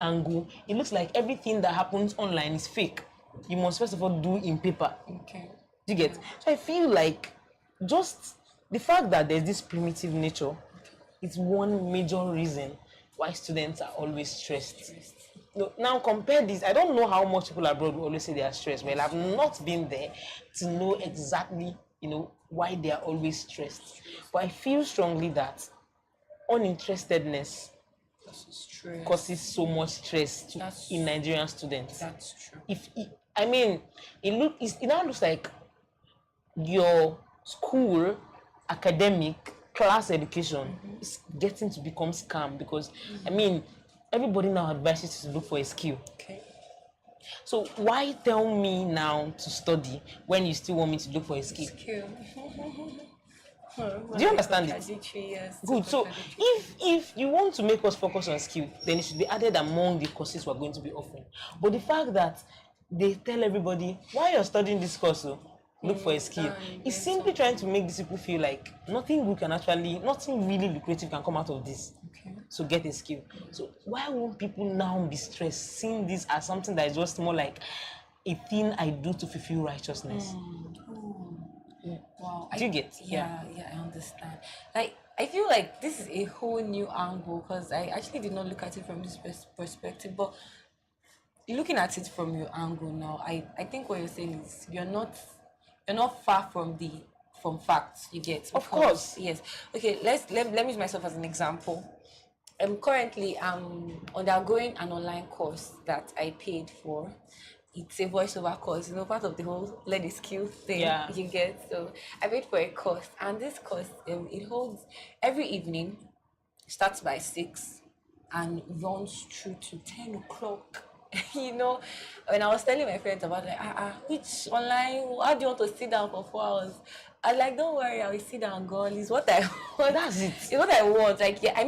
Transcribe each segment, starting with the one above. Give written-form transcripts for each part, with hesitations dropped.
angle, it looks like everything that happens online is fake. You must first of all do in paper. Okay. Do you get? So I feel like just the fact that there's this primitive nature is one major reason why students are always stressed. No, now compare this. I don't know how much people abroad will always say they are stressed. Well, I've not been there to know exactly, why they are always stressed. But I feel strongly that uninterestedness causes so much stress in Nigerian students. That's true. It now looks like your school academic class education is getting to become scam because everybody now advises you to look for a skill. Okay. So why tell me now to study when you still want me to look for a skill? Do you understand it? Yes, good. So if you want to make us focus on skill, then it should be added among the courses we're going to be offering. But the fact that they tell everybody why you're studying this course, look for a skill, it's simply trying to make these people feel like nothing really lucrative can come out of this. Okay. So get a skill. So why won't people now be stressed, seeing this as something that is just more like a thing I do to fulfill righteousness? Wow. Do you get? Yeah, I understand. Like, I feel like this is a whole new angle because I actually did not look at it from this perspective. But looking at it from your angle now, I think what you're saying is you're not far from facts. You get? Of course. Yes. Okay. Let me use myself as an example. Currently undergoing an online course that I paid for. It's a voiceover course, part of the whole learn a skill thing. Yeah. You get. So I paid for a course, and this course it holds every evening, starts by 6 and runs through to 10 o'clock. When I was telling my friends about which online, how do you want to sit down for 4 hours? I was like, don't worry, I will sit down, girl. It's what I want. That's it. It's what I want. Like, yeah,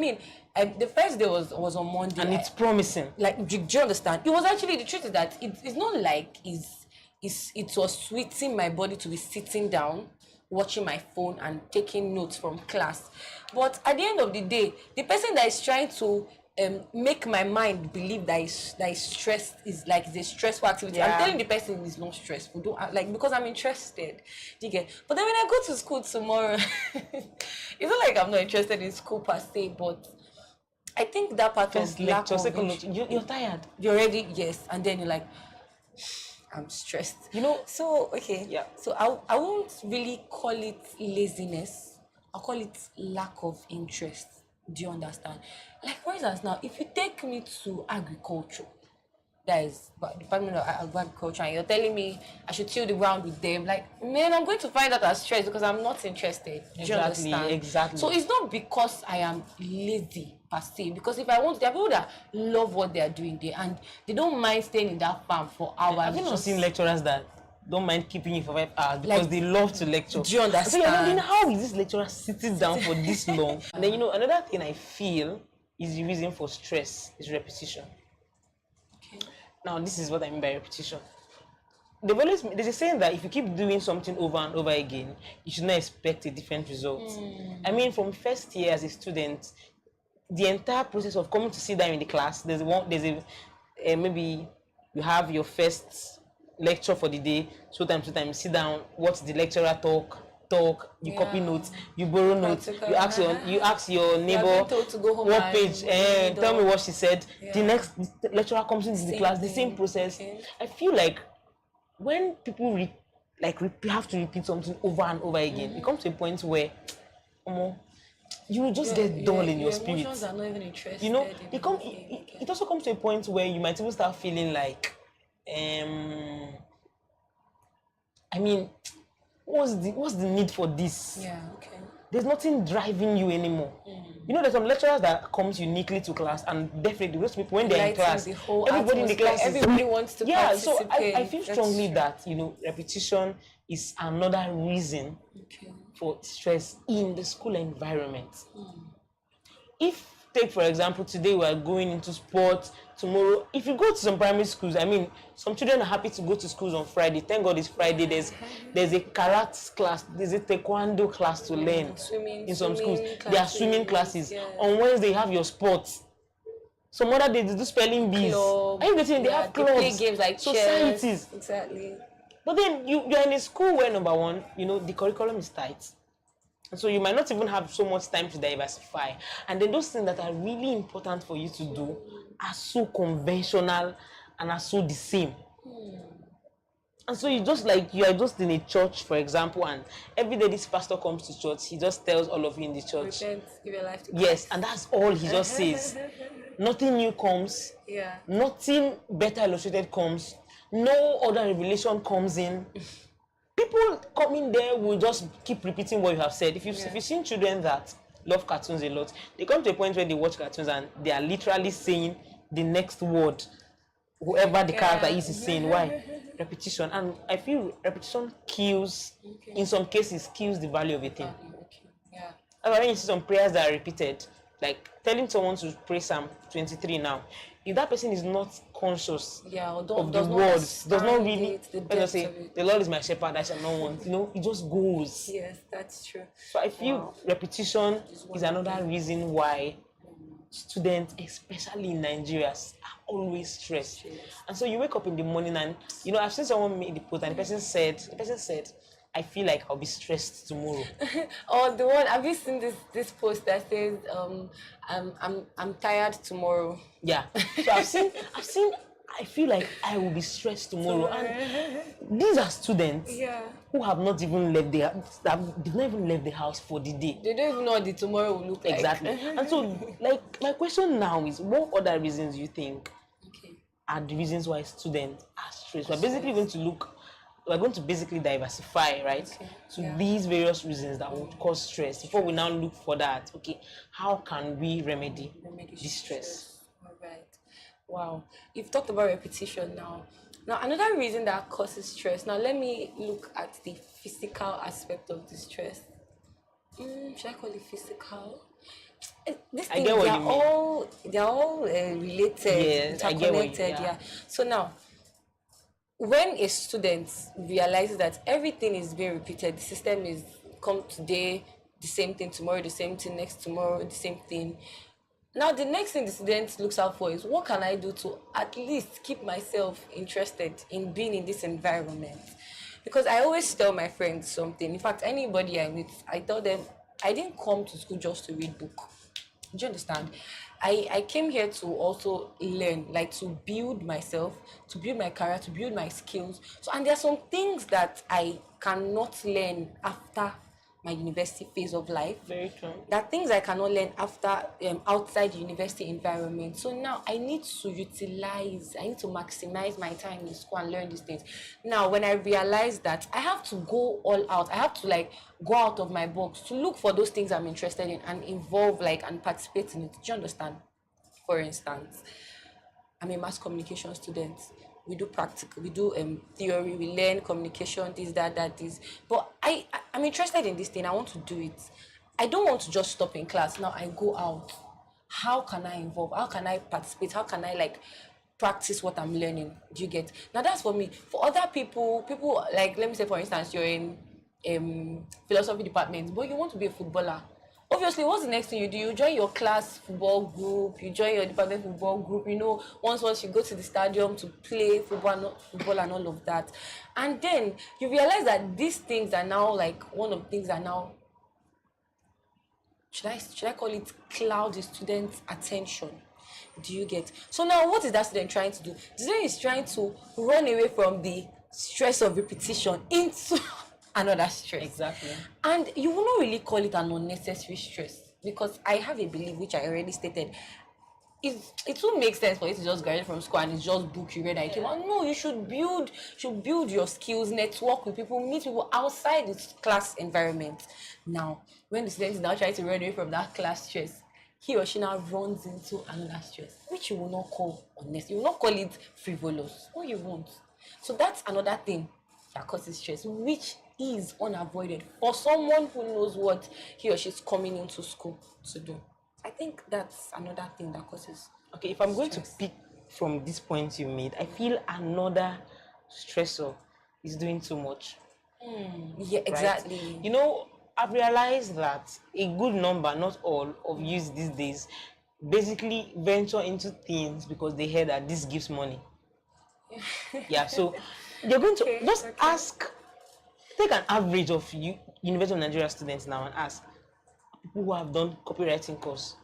the first day was on Monday. And it's promising. Like, do you understand? It was actually, the truth is that it's not like it was sweeting my body to be sitting down, watching my phone and taking notes from class. But at the end of the day, the person that is trying to make my mind believe that is stress is like a stressful activity. Yeah. I'm telling the person it's not stressful. Because I'm interested. Do you get? But then when I go to school tomorrow, it's not like I'm not interested in school per se, but I think that part First of lecture, lack of second lecture, you're tired. You're already, yes, and then you're like, I'm stressed. So okay. Yeah. So I won't really call it laziness. I'll call it lack of interest. Do you understand? Like, for instance, now, if you take me to agriculture, that is Department of Agriculture, and you're telling me I should till the ground with them, like, man, I'm going to find that as stress because I'm not interested. Do you understand? Exactly. So it's not because I am lazy per se, because if I want to, there are people that love what they are doing there and they don't mind staying in that farm for hours. Have you not seen lecturers that don't mind keeping you for 5 hours because they love to lecture? Do you understand? So you're wondering, how is this lecturer sitting down for this long? And then another thing I feel is the reason for stress is repetition. Okay. Now this is what I mean by repetition. There's a saying that if you keep doing something over and over again, you should not expect a different result. From first year as a student, the entire process of coming to sit down in the class, maybe you have your first lecture for the day, two times, sit down, watch the lecturer talk, you copy notes, you borrow notes, you ask your neighbor to go home what page, tell me what she said. Yeah. The next lecturer comes into the class, the same process. Okay. I feel like when people have to repeat something over and over again, it comes to a point where you just get dull in your spirit. Emotions are not even interested. It also comes to a point where you might even start feeling like, what's the need for this? Yeah, okay. There's nothing driving you anymore. There's some lecturers that comes uniquely to class, and definitely those people, when they're in class, everybody in the class everybody wants to participate. So I feel strongly that repetition is another reason for stress in the school environment. Take for example, today we are going into sports. Tomorrow, if you go to some primary schools, some children are happy to go to schools on Friday. Thank God it's Friday. There's a karate class, there's a taekwondo class to learn in some schools. There are swimming classes. Yeah. On Wednesday, you have your sports. Some other days they do spelling bees. Club. Are you getting? They have They play clubs, games like societies. chess. Exactly. But then you're in a school where, number one, the curriculum is tight. So you might not even have so much time to diversify. And then those things that are really important for you to do are so conventional and are so the same. And so you are just in a church, for example, and every day this pastor comes to church, he just tells all of you in the church. Repent, give your life to Christ. Yes, and that's all he just says. Nothing new comes. Yeah. Nothing better illustrated comes. No other revelation comes in. People coming there will just keep repeating what you have said. If you've seen children that love cartoons a lot, they come to a point where they watch cartoons and they are literally saying the next word, whoever the character is saying. Why? Repetition. And I feel repetition kills, in some cases, kills the value of a thing. Yeah. That's why when you see some prayers that are repeated, like telling someone to pray Psalm 23 now, if that person is not conscious of the words, does not really, let us say, the Lord is my shepherd, I shall not want, it just goes. Yes, that's true. So I feel repetition is another reason why students, especially in Nigeria, are always stressed. And so you wake up in the morning and, I've seen someone make the post and the person said, I feel like I'll be stressed tomorrow. Or the one, have you seen this post that says, I'm tired tomorrow? Yeah. So I've seen, I feel like I will be stressed tomorrow. And these are students who have not even left they've not even left the house for the day. They don't even know what the tomorrow will look like. Exactly. And so, my question now is, what other reasons you think are the reasons why students are stressed? We're going to basically diversify, right? These various reasons that would cause stress. Before we now look for that, how can we remedy this stress? All right. Wow. You've talked about repetition now. Now, another reason that causes stress. Now, let me look at the physical aspect of the stress. Should I call it physical? These things, they're all related, yes, interconnected. So now, when a student realizes that everything is being repeated, the system is come today, the same thing tomorrow, the same thing next tomorrow, the same thing. Now, the next thing the student looks out for is, what can I do to at least keep myself interested in being in this environment? Because I always tell my friends something. In fact, anybody I meet, I tell them, I didn't come to school just to read book. Do you understand? I came here to also learn, like to build myself, to build my career, to build my skills. So, and there are some things that I cannot learn after my university phase of life. Very true. There are things I cannot learn after outside the university environment. So now I need to maximize my time in school and learn these things. Now, when I realize that I have to go all out, I have to go out of my box to look for those things I'm interested in and involve and participate in it. Do you understand? For instance, I'm a mass communication student. We do practical, we do theory, we learn communication, this, that, this. But I'm interested in this thing. I want to do it. I don't want to just stop in class. Now I go out. How can I involve? How can I participate? How can I practice what I'm learning? Do you get? Now that's for me. For other people, let me say, for instance, you're in philosophy department, but you want to be a footballer. Obviously, what's the next thing you do? You join your class football group, you join your department football group, once you go to the stadium to play football and all of that. And then you realize that these things are now one of the things are now, should I call it, cloud the student's attention. Do you get? So now what is that student trying to do? The student is trying to run away from the stress of repetition into another stress. Exactly. And you will not really call it an unnecessary stress, because I have a belief, which I already stated, it will make sense for you to just graduate from school and it's just book you read and came out. No, you should build your skills, network with people, meet people outside this class environment. Now, when the student is now trying to run away from that class stress, he or she now runs into another stress, which you will not call unnecessary. You will not call it frivolous. No, you won't. So that's another thing that causes stress, which is unavoided for someone who knows what he or she is coming into school to do. I think that's another thing that causes. Okay, if I'm going to pick from this point you made, I feel another stressor is doing too much. Yeah, exactly. Right? I've realized that a good number, not all, of youth these days basically venture into things because they hear that this gives money. Yeah, so they're going to just ask, take an average of University of Nigeria students now and ask people who have done copywriting course,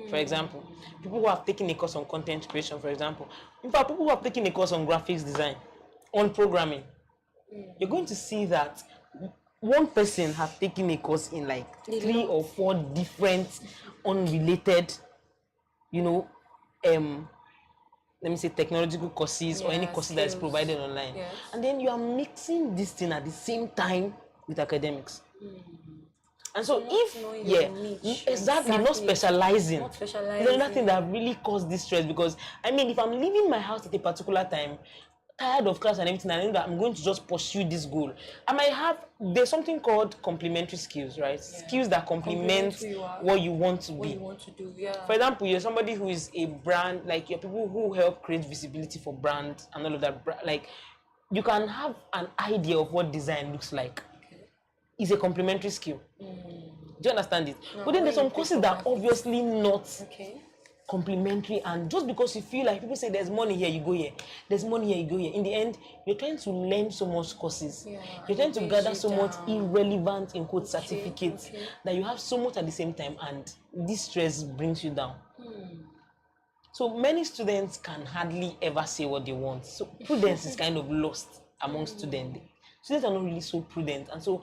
for example, people who have taken a course on content creation, for example, in fact, people who have taken a course on graphics design, on programming, you're going to see that one person have taken a course in like 3 or 4 different unrelated, let me say technological courses or any courses that is provided online. And then you are mixing this thing at the same time with academics. And so exactly, not specializing. It's another thing that really caused this stress, because I mean, if I'm leaving my house at a particular time, tired of class and everything, and I know that I'm going to just pursue this goal, I might have, there's something called complementary skills, right? Skills that complement what you want to be. For example, you're somebody who is a brand, like you're people who help create visibility for brands and all of that. Like, you can have an idea of what design looks like. Is a complementary skill. Do you understand it? But then there's some courses that are obviously not complementary, and just because you feel like people say there's money here, you go here. There's money here, you go here. In the end, you're trying to learn so much courses. You're trying to gather so much irrelevant in quote certificates that you have so much at the same time, and this stress brings you down. So many students can hardly ever say what they want. So prudence is kind of lost among students. Students are not really so prudent, and so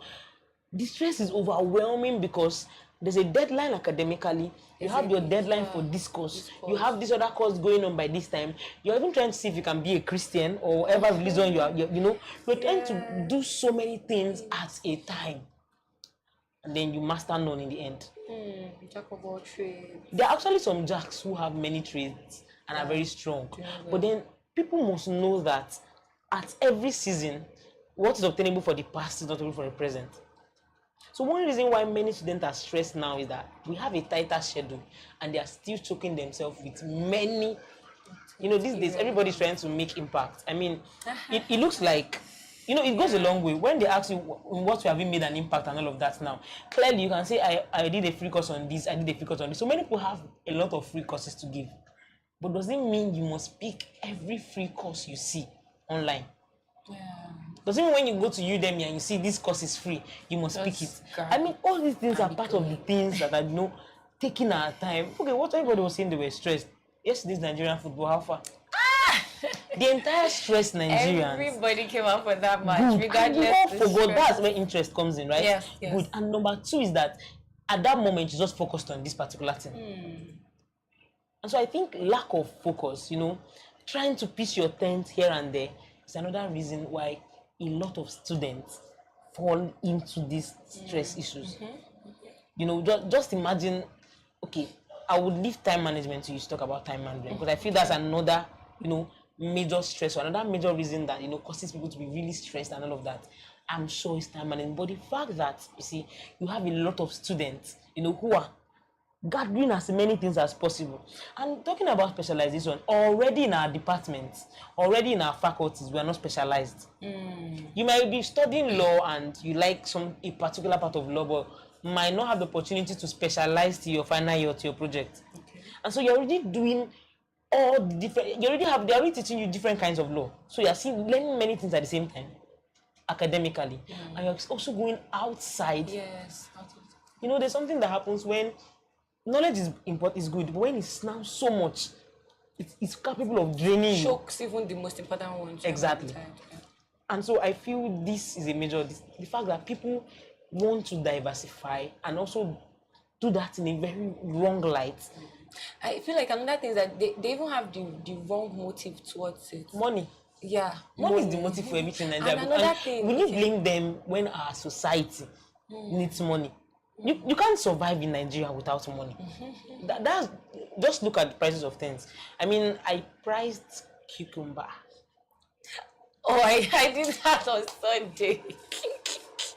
the stress is overwhelming because there's a deadline academically. You have your deadline for this course. You have this other course going on by this time. You're even trying to see if you can be a Christian or whatever religion you're trying to do so many things at a time. And then you master none in the end. Jack of all trades. There are actually some jacks who have many trades and are very strong. But then people must know that at every season, what is obtainable for the past is not obtainable for the present. So one reason why many students are stressed now is that we have a tighter schedule and they are still choking themselves with many, these days everybody's trying to make impact. I mean, it looks like, it goes a long way. When they ask you in what way have you made an impact and all of that now, clearly you can say, I did a free course on this, I did a free course on this. So many people have a lot of free courses to give. But does it mean you must pick every free course you see online? Does it mean when you go to Udemy and you see this course is free, you must pick it? I mean, all these things are part of the things that are, taking our time. Okay, what everybody was saying, they were stressed. Yesterday's Nigerian football, how far? The entire stress Nigerians. Everybody came out for that match, regardless. And you all forgot, that's where interest comes in, right? Yes. Good. And number 2 is that at that moment you just focused on this particular thing. And so I think lack of focus, trying to pitch your tent here and there is another reason why a lot of students fall into these stress issues. Just imagine, okay, I would leave time management to you to talk about time management, because I feel that's another, major stress, or another major reason that, causes people to be really stressed and all of that. I'm sure it's time management. But the fact that, you see, you have a lot of students, who are gathering as many things as possible. And talking about specialization, already in our departments, already in our faculties, we are not specialized. You might be studying law and you like a particular part of law, but might not have the opportunity to specialize to your final year or to your project. And so you're already doing all the different, they're already teaching you different kinds of law. So you're learning many things at the same time, academically. And you're also going outside. There's something that happens when knowledge is good, but when it's now so much, it's capable of draining you. Shocks even the most important ones. Exactly. And so I feel this is a major, the fact that people want to diversify and also do that in a very wrong light. I feel like another thing is that they even have the wrong motive towards it. Money. Yeah. Money is the motive for everything. And another thing, we need blame them when our society needs money. You can't survive in Nigeria without money. That's just look at the prices of things. I mean, I priced cucumber. Oh, I did that on Sunday.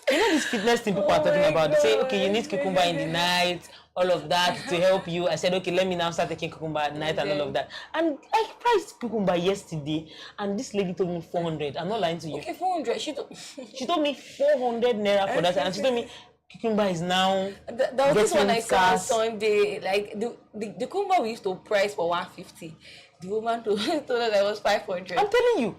This fitness thing people are talking about. They say, okay, you need cucumber in the night, all of that to help you. I said, okay, let me now start taking cucumber at night and all of that. And I priced cucumber yesterday, and this lady told me 400. I'm not lying to you. Okay, 400. She told me 400 naira for that, and she told me cucumber is now There was this one getting I saw on scarce. Sunday. Like the cucumber we used to price for 150. The woman told us I was 500. I'm telling you,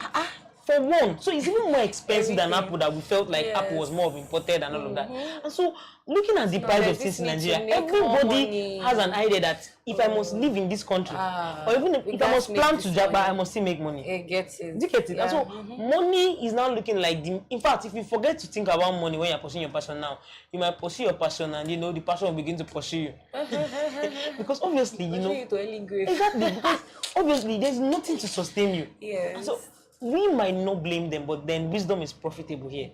for one, so it's even more expensive than Everything. apple that we felt like apple was Yes. more of imported and all of that. And so, looking at the Now price there's of things this in need to Nigeria, make more everybody money. has an idea that if I must live in this country, or even we if I must gats make plan to this Japa, money. I must still make money. It gets it. Do you get it? Yeah. And so money is now looking like in fact, if you forget to think about money when you're pursuing your passion now, you might pursue your passion and the passion will begin to pursue you. Because obviously, Pursue you to early grave. exactly, because obviously there's nothing to sustain you. Yes. And so we might not blame them, but then wisdom is profitable here.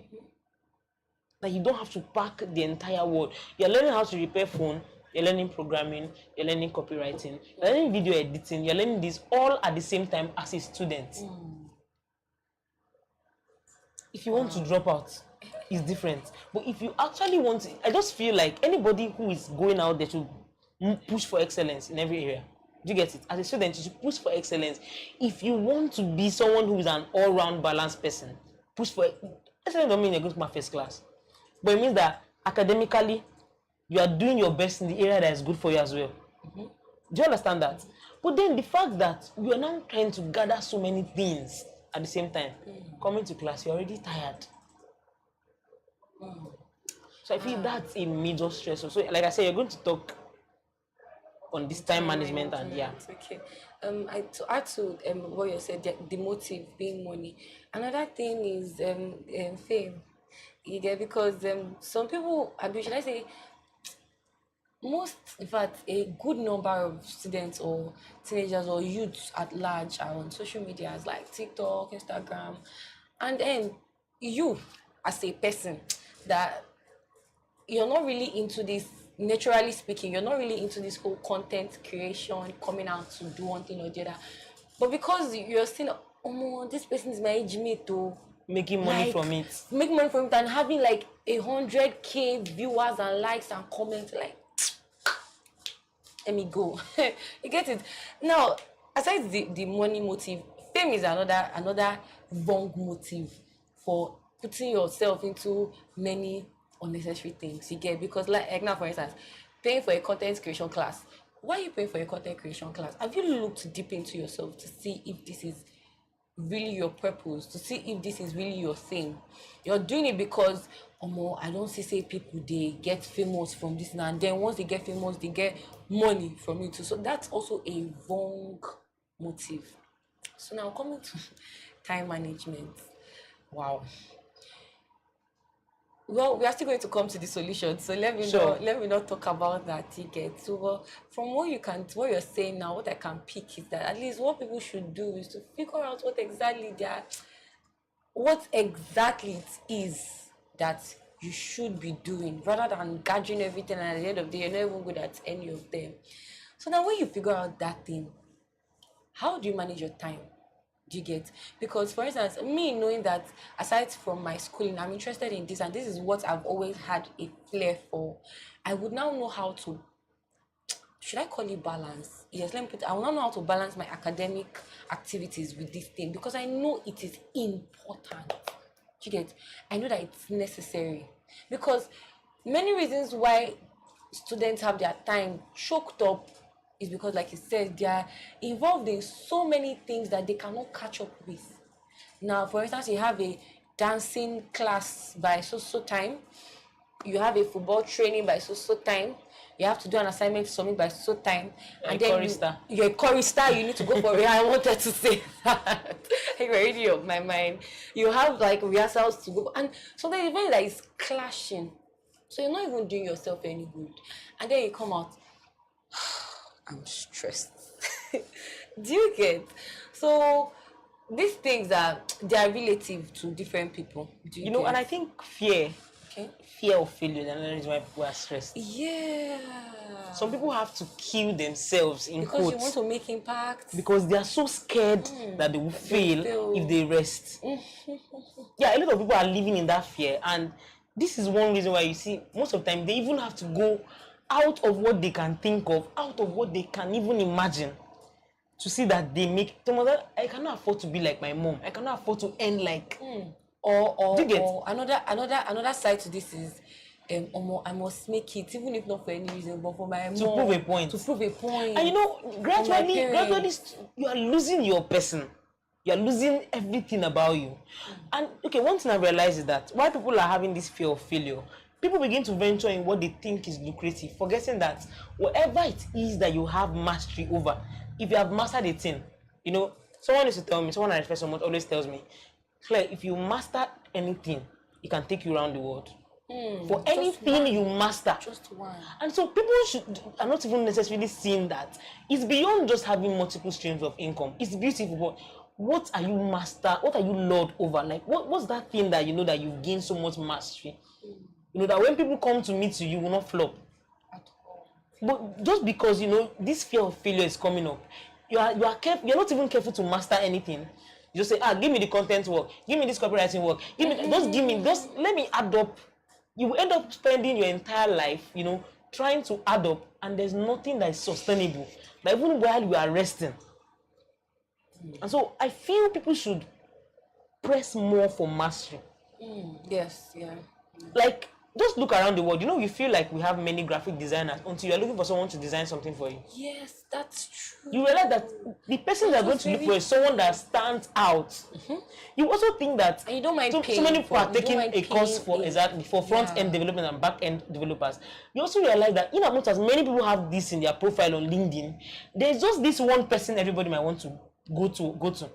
That you don't have to pack the entire world. You're learning how to repair phone, you're learning programming, you're learning copywriting, you're learning video editing, you're learning this all at the same time as a student. If you want to drop out, it's different. But if you actually want to, I just feel like anybody who is going out there to push for excellence in every area. Do you get it? As a student, you should push for excellence. If you want to be someone who is an all-round balanced person, push for excellence. Don't mean you're going to my first class, but it means that academically you are doing your best in the area that is good for you as well. Do you understand that? But then the fact that you are now trying to gather so many things at the same time, coming to class, you're already tired. So I feel that's a major stress. So like I said, you're going to talk on this time management and yeah. Okay. To add to what you said, the motive being money. Another thing is fame. You get, because some people, should I say, most, in fact, a good number of students or teenagers or youths at large are on social media like TikTok, Instagram, and then you, as a person, that you're not really into this. Naturally speaking, you're not really into this whole content creation, coming out to do one thing or the other. But because you're still, oh, this person is my age mate too. Making money from it. Make money from it and having like 100K viewers and likes and comments, like, let me go. You get it? Now, aside the money motive, fame is another wrong motive for putting yourself into many unnecessary things. You get, because like now, for instance, paying for a content creation class. Why are you paying for a content creation class? Have you looked deep into yourself to see if this is really your purpose, to see if this is really your thing? You're doing it because I don't say people they get famous from this now, and then once they get famous they get money from it too. So that's also a wrong motive. So now coming to time management. Wow. Well, we are still going to come to the solution, so let me not talk about that ticket. So from what you're saying now, what I can pick is that at least what people should do is to figure out what exactly it is that you should be doing, rather than gathering everything, and at the end of the day, you're not even good at any of them. So now when you figure out that thing, how do you manage your time? Do you get? Because for instance, me knowing that aside from my schooling, I'm interested in this, and this is what I've always had a flair for, I would now know how to, should I call it balance? Yes, I will now know how to balance my academic activities with this thing, because I know it is important. Do you get? I know that it's necessary, because many reasons why students have their time choked up is because, like you said, they are involved in so many things that they cannot catch up with. Now, for instance, you have a dancing class by so time, you have a football training by so time, you have to do an assignment to submit by so time, and then you're a chorister, you need to go for it. I wanted to say that. You're already on my mind. You have like rehearsals to go, and sometimes even like it's clashing. So you're not even doing yourself any good. And then you come out, I'm stressed. Do you get? So these things they are relative to different people. Do you get? And I think fear of failure, and that is why people are stressed. Yeah. Some people have to kill themselves in because quotes. You want to make impact. Because they are so scared that they will fail if they rest. Yeah, a lot of people are living in that fear, and this is one reason why you see most of the time they even have to go out of what they can think of, out of what they can even imagine, to see that they make. I cannot afford to be like my mom. I cannot afford to end like. Or another side to this is, I must make it, even if not for any reason, but for my To mom, prove a point. to prove a point. And you know, gradually, parents. you are losing your person. You are losing everything about you. And okay, one thing I realized is that why people are having this fear of failure, people begin to venture in what they think is lucrative, forgetting that whatever it is that you have mastery over, if you have mastered a thing, you know, someone used to tell me, someone I respect so much always tells me, Claire, if you master anything, it can take you around the world. For anything you master. Just one. And so people are not even necessarily seeing that. It's beyond just having multiple streams of income. It's beautiful, but what are you master? What are you lord over? Like what's that thing that you know that you've gained so much mastery? You know that when people come to meet you, you will not flop. At all. But just because you know this fear of failure is coming up, you're careful, you're not even careful to master anything. You just say, give me the content work, give me this copywriting work, just let me add up. You will end up spending your entire life, you know, trying to add up, and there's nothing that is sustainable. Like even while you are resting. And so I feel people should press more for mastery. Yes, yeah. Like just look around the world. You know, you feel like we have many graphic designers until you're looking for someone to design something for you. Yes, that's true. You realize that the person they're going to look for is someone that stands out. You also think that And you don't mind so paying many people for- are you don't taking mind a course paying for it. exactly for front end development and back end developers. You also realize that in as much as many people have this in their profile on LinkedIn, there's just this one person everybody might want to go to.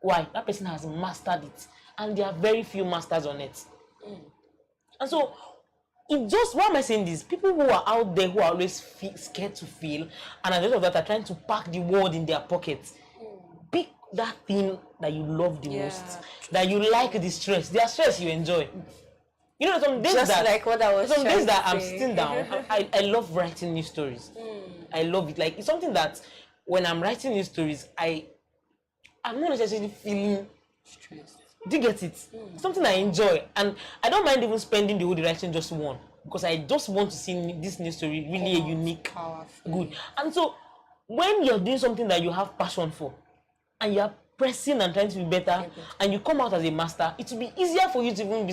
Why? That person has mastered it, and there are very few masters on it. And so it just, why am I saying this? People who are out there who are always scared to fail, and at the end of that are trying to pack the world in their pockets. Pick that thing that you love the most, that you like the stress. Their stress you enjoy. You know, some days Just that like what I was some days trying that to I'm say. sitting down, I love writing new stories. I love it. Like it's something that when I'm writing new stories, I'm not necessarily feeling Stress. do you get it? Something I enjoy, and I don't mind even spending the whole direction just one, because I just want to see this new story really a unique, Powerful. good. And so when you're doing something that you have passion for, and you're pressing and trying to be better, and you come out as a master, it will be easier for you to even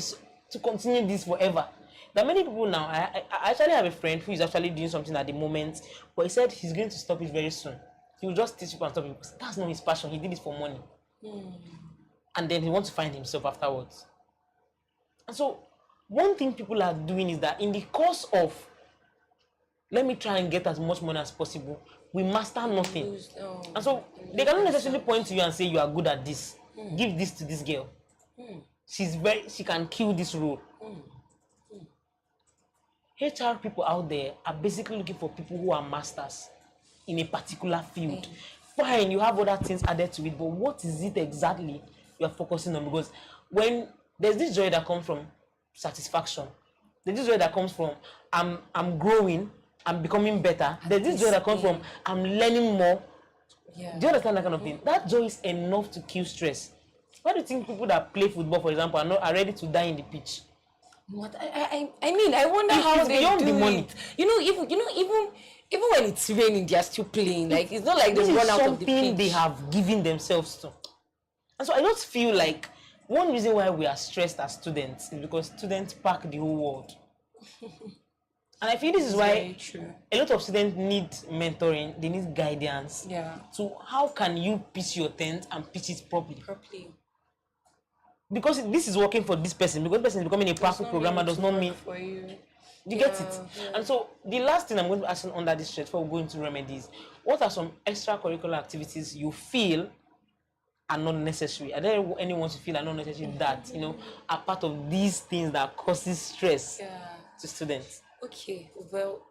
to continue this forever. There are many people now. I actually have a friend who is actually doing something at the moment, but he said he's going to stop it very soon. He will just teach people and stop it because that's not his passion. He did it for money. And then he wants to find himself afterwards. And so one thing people are doing is that in the course of let me try and get as much money as possible, we master nothing. And so they cannot necessarily point to you and say you are good at this. Give this to this girl. She can kill this role. HR people out there are basically looking for people who are masters in a particular field. Fine, you have other things added to it, but what is it exactly you are focusing on? Because when there's this joy that comes from satisfaction, there's this joy that comes from I'm growing, I'm becoming better. There's this joy that comes from I'm learning more. Do you understand that kind of thing? That joy is enough to kill stress. Why do you think people that play football, for example, are ready to die in the pitch? What I mean, I wonder how it's they beyond do the money. it. Even when it's raining, they are still playing. Like it's not like they This run is out of the something pitch. they have given themselves to. And so I just feel like one reason why we are stressed as students is because students pack the whole world. And I feel this is why a lot of students need mentoring, they need guidance. So how can you pitch your tent and pitch it properly? Because this is working for this person, because this person is becoming a powerful programmer does not mean for you. You get it? And so the last thing I'm going to ask under this stress before we go into remedies, what are some extracurricular activities you feel are not necessary? Are there any ones you feel are not necessary that, you know, are part of these things that causes stress to students? Okay, well,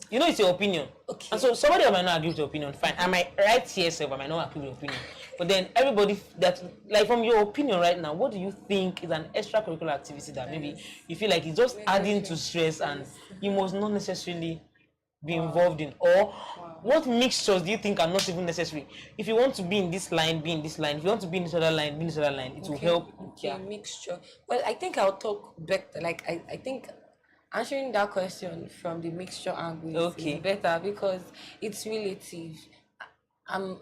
you know, it's your opinion. Okay. And so somebody might not agree with your opinion, fine. I might write here self, I might not agree with your opinion. But then everybody that, like from your opinion right now, what do you think is an extracurricular activity that maybe you feel like it's just adding to stress and you must not necessarily be involved in? Or what mixtures do you think are not even necessary? If you want to be in this line, be in this line. If you want to be in this other line, be in this other line. It will help. Okay, mixture. Well, I think I'll talk better. Like I think answering that question from the mixture angle is better because it's relative. I'm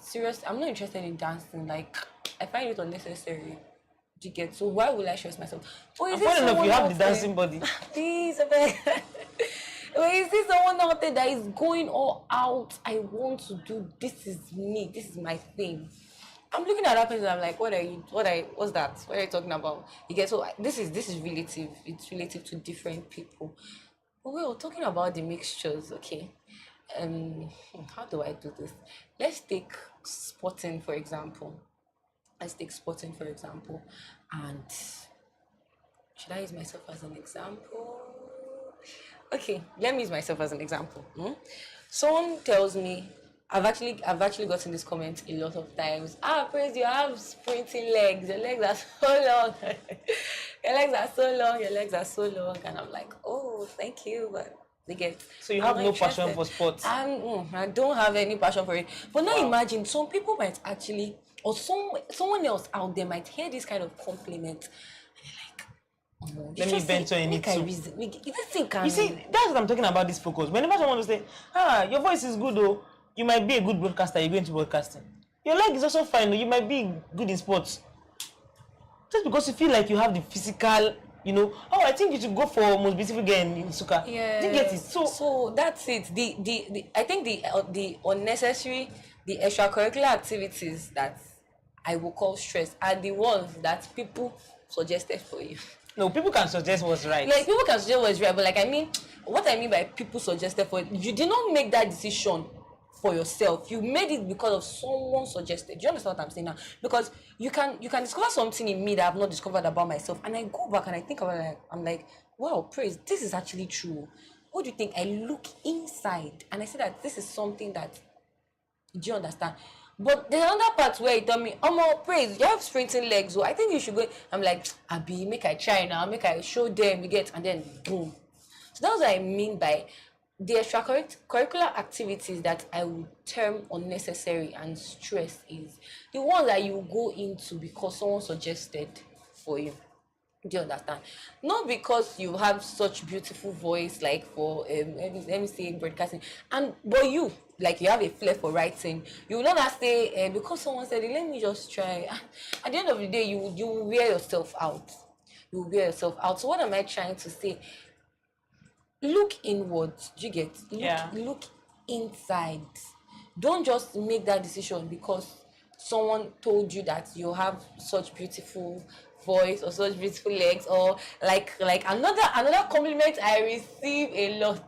seriously, I'm not interested in dancing. Like I find it unnecessary. Do you get? So why will I stress myself? Oh, is And this funny enough, someone you have out the there? dancing body. Please, I beg. Wait, is this someone out there that is going all out? I want to do, this is me, this is my thing. I'm looking at that person, I'm like, what's that? What are you talking about? You get, so this is relative. It's relative to different people. But we were talking about the mixtures, okay? How do I do this? Let's take sporting for example. And should I use myself as an example? Okay, let me use myself as an example. Someone tells me, I've actually gotten this comment a lot of times. Praise, you have sprinting legs. Your legs are so long. Your legs are so long. Your legs are so long. And I'm like, oh, thank you, but they get. So you I'm have not no passion interested. for sports. I don't have any passion for it. But now Wow. imagine some people might actually, or someone else out there might hear this kind of compliment. Let me venture in it too. You You see, that's what I'm talking about, this focus. Whenever someone will say, your voice is good, though, you might be a good broadcaster, you go into broadcasting. Your leg is also fine, though, you might be good in sports. Just because you feel like you have the physical, I think you should go for most beautiful girl in Suka. Yeah. Do you get it? So that's it. The I think the unnecessary, the extracurricular activities that I will call stress are the ones that people suggested for you. No, people can suggest what's right. Like people can suggest what's right, but like what I mean by people suggested for you, you did not make that decision for yourself. You made it because of someone suggested. Do you understand what I'm saying now? Because you can discover something in me that I've not discovered about myself, and I go back and I think about it. I'm like, wow, praise, this is actually true. What do you think? I look inside and I see that this is something that. Do you understand? But there's another part where he told me, praise, you have sprinting legs, so I think you should go. I'm like, Abi, make I try now, make I show them, you get, and then boom. So that's what I mean by the extracurricular activities that I would term unnecessary and stress is the ones that you go into because someone suggested for you. Do you understand? Not because you have such beautiful voice, like for let me say broadcasting, but you like you have a flair for writing. You will not say because someone said it, let me just try. At the end of the day, you will wear yourself out. You will wear yourself out. So what am I trying to say? Look inwards. Do you get? Look inside. Don't just make that decision because someone told you that you have such beautiful voice or such beautiful legs, or like another compliment I receive a lot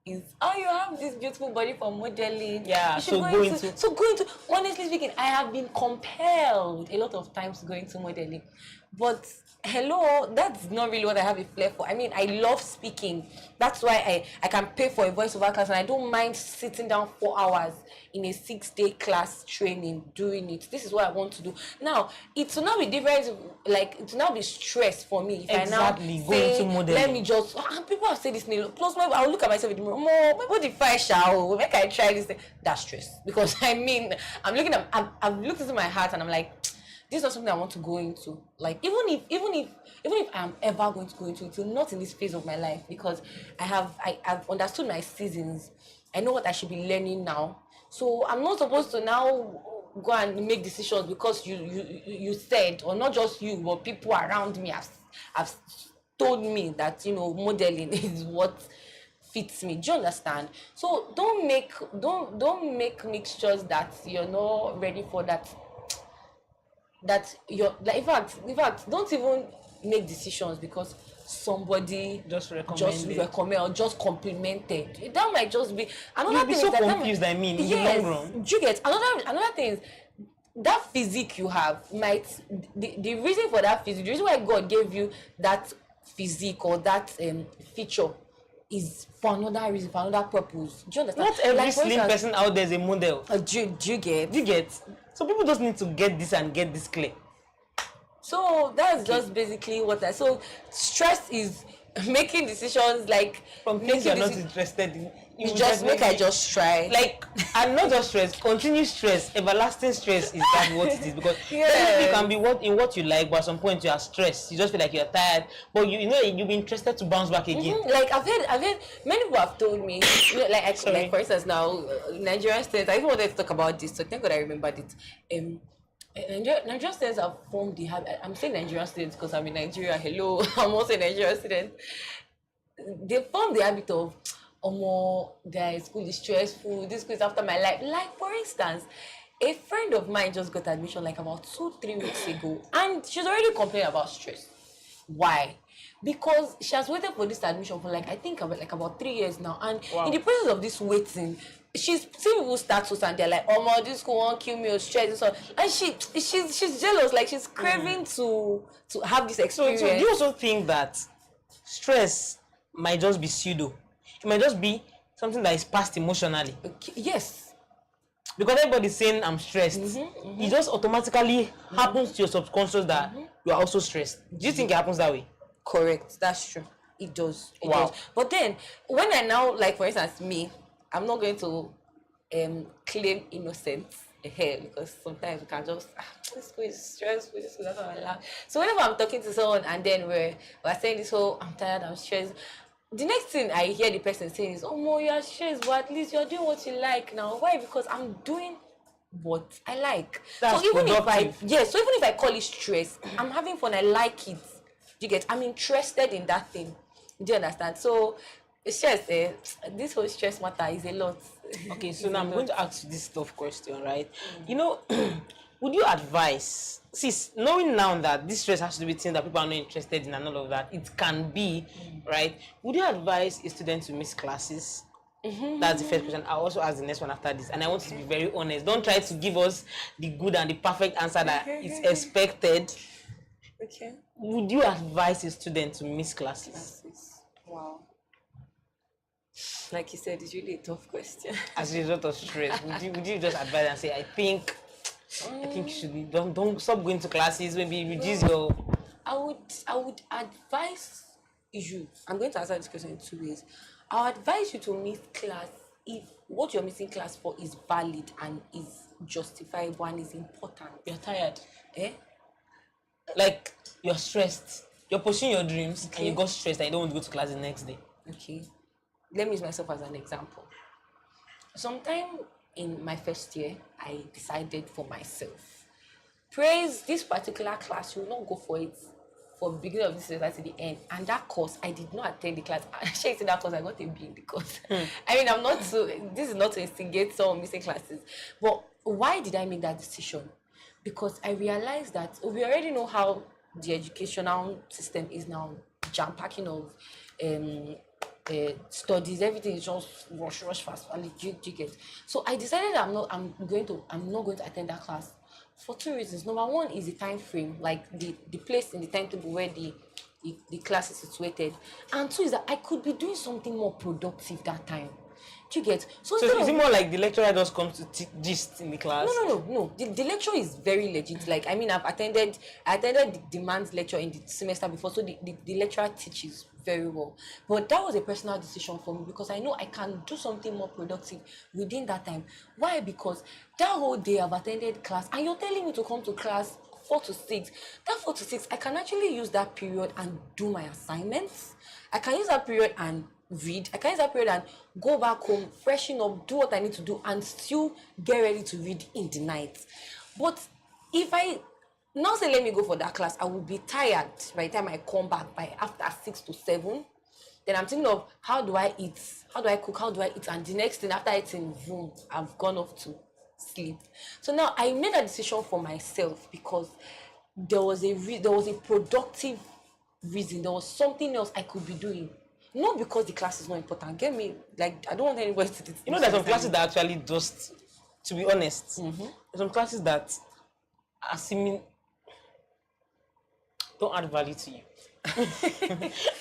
is, you have this beautiful body for modeling. Yeah, you should go into honestly speaking, I have been compelled a lot of times to go into modeling, but hello, that's not really what I have a flair for. I mean, I love speaking. That's why I can pay for a voiceover class, and I don't mind sitting down 4 hours in a 6-day class training doing it. This is what I want to do. Now, it will not be different, like it will not be stress for me if exactly. I now go say, into modeling. let me just, people have said this name. Plus, I'll look at myself in the mirror, what if I shall, make I try this thing? That's stress. Because I mean, I've looked into my heart and I'm like, this is not something I want to go into. Like, even if I'm ever going to go into it, not in this phase of my life, because I've understood my seasons. I know what I should be learning now. So I'm not supposed to now go and make decisions because you said, or not just you, but people around me have told me that modeling is what fits me. Do you understand? So don't make mixtures that you're not ready for, that you're like, in fact don't even make decisions because somebody just recommend or just complimented. That might just be another You'll be thing. so Is that confused. might, I mean, in yes, the long run. do you get? Another thing is that physique you have might, the reason for that physique, the reason why God gave you that physique or that feature is for another reason, for another purpose. Do you understand? Not every like, slim person out there is a model. Do you get? Do you get? So people just need to get this and get this clear. So that's just basically what so stress is making decisions like from things you're not interested in. You just make I just try. Like, and not just stress, continuous stress, everlasting stress is that what it is, because yes, you can be what you like, but at some point you are stressed. You just feel like you're tired, but you'll be interested to bounce back again. Mm-hmm. Like I've heard many people have told me, like for instance now, Nigerian students. I even wanted to talk about this, so thank God I remembered it. Nigerian students have formed the habit. I'm saying Nigerian students because I'm in Nigeria. Hello, I'm also a Nigerian student. They form the habit of, oh more guys, school is stressful. This school is after my life. Like for instance, a friend of mine just got admission like about 2-3 weeks ago, and she's already complaining about stress. Why? Because she has waited for this admission for like I think about 3 years now, and in the process of this waiting, she's seeing people status and they're like, oh my, this school won't kill me or stress this one, and she's jealous, like she's craving to have this experience. So do you also think that stress might just be pseudo? It might just be something that is passed emotionally. Okay, yes. Because everybody's saying I'm stressed. It just automatically happens to your subconscious that you are also stressed. Do you think it happens that way? Correct. That's true. It does. It Wow. does. But then when I now, like for instance, me, I'm not going to claim innocence here because sometimes we can just this school is stressful, this school is not my life. So whenever I'm talking to someone and then we're saying this whole I'm tired, I'm stressed, the next thing I hear the person saying is, oh Mo, you're stressed, but at least you're doing what you like now. Why? Because I'm doing what I like. That's so even productive. so even if I call it stress, I'm having fun, I like it. You get, I'm interested in that thing. Do you understand? So it's just this whole stress matter is a lot. Okay, so now I'm going to ask you this tough question, right? You know, would you advise, sis, knowing now that this stress has to do with things that people are not interested in and all of that, it can be, right? Would you advise a student to miss classes? That's the first question. I'll also ask the next one after this. And I want you to be very honest. Don't try to give us the good and the perfect answer that is expected. Okay. Would you advise a student to miss classes? Wow. Like you said, it's really a tough question. As a result of stress, would you just advise and say, I think you should be, don't stop going to classes, maybe reduce your... I would advise you. I'm going to answer this question in 2 ways. I would advise you to miss class if what you're missing class for is valid and is justifiable and is important. You're tired. Eh? Like, you're stressed. You're pursuing your dreams and you got stressed and you don't want to go to class the next day. Okay. Let me use myself as an example. Sometime in my first year, I decided for myself, praise this particular class, you will not go for it for the beginning of this semester to the end. And that course, I did not attend the class. Actually, in that course, I got a B in the course. I mean, this is not to instigate someone missing classes. But why did I make that decision? Because I realized that we already know how the educational system is now jam-packing of studies. Everything is just rush fast, and you get. So I decided I'm not going to attend that class for 2 reasons. Number one is the time frame, like the place in the timetable where the class is situated, and two is that I could be doing something more productive that time. Do you get? So is it more like the lecturer just comes to gist in the class? No. The lecture is very legit. Like, I mean, I attended the demands lecture in the semester before, so the lecturer teaches very well. But that was a personal decision for me because I know I can do something more productive within that time. Why? Because that whole day I've attended class, and you're telling me to come to class 4 to 6. That 4 to 6, I can actually use that period and do my assignments. I can use that period and read. I can use that period and go back home, freshen up, do what I need to do, and still get ready to read in the night. But if I now say let me go for that class, I will be tired by the time I come back by after 6 to 7. Then I'm thinking of how do I eat, how do I cook, how do I eat, and the next thing after eating, boom, I've gone off to sleep. So now I made a decision for myself because there was a productive reason. There was something else I could be doing. Not because the class is not important. Get me? Like, I don't want anybody to... You know, there's some classes that actually just, to be honest, there's some classes that are seeming... don't add value to you.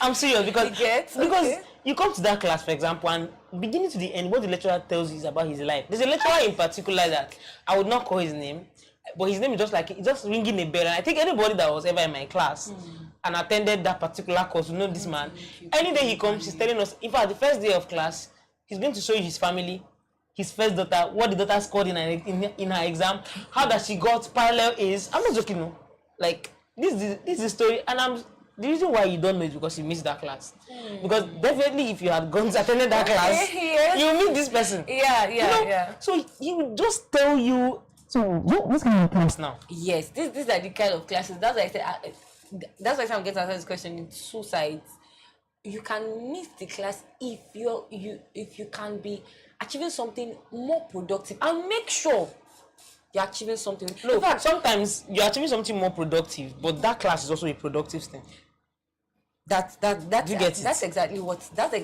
I'm serious because you come to that class, for example, and beginning to the end, what the lecturer tells you is about his life. There's a lecturer in particular that I would not call his name, but his name is just ringing a bell. And I think anybody that was ever in my class and attended that particular course will know this man. Any day he comes, he's telling us, in fact, the first day of class, he's going to show you his family, his first daughter, what the daughter scored in her exam, how that she got parallel A's. I'm not joking, no. Like, this is the story, and the reason why you don't know is because you missed that class. Because definitely, if you had gone to attend that class, you will meet this person. Yeah. So he will just tell you So this kind of class now. Yes, these are the kind of classes. That's why I said. That's why I'm getting to answer this question in two sides. You can miss the class if you can be achieving something more productive, and make sure you're achieving something. No, In fact, sometimes you're achieving something more productive, but that class is also a productive thing. that's You get it? that's exactly what So I'm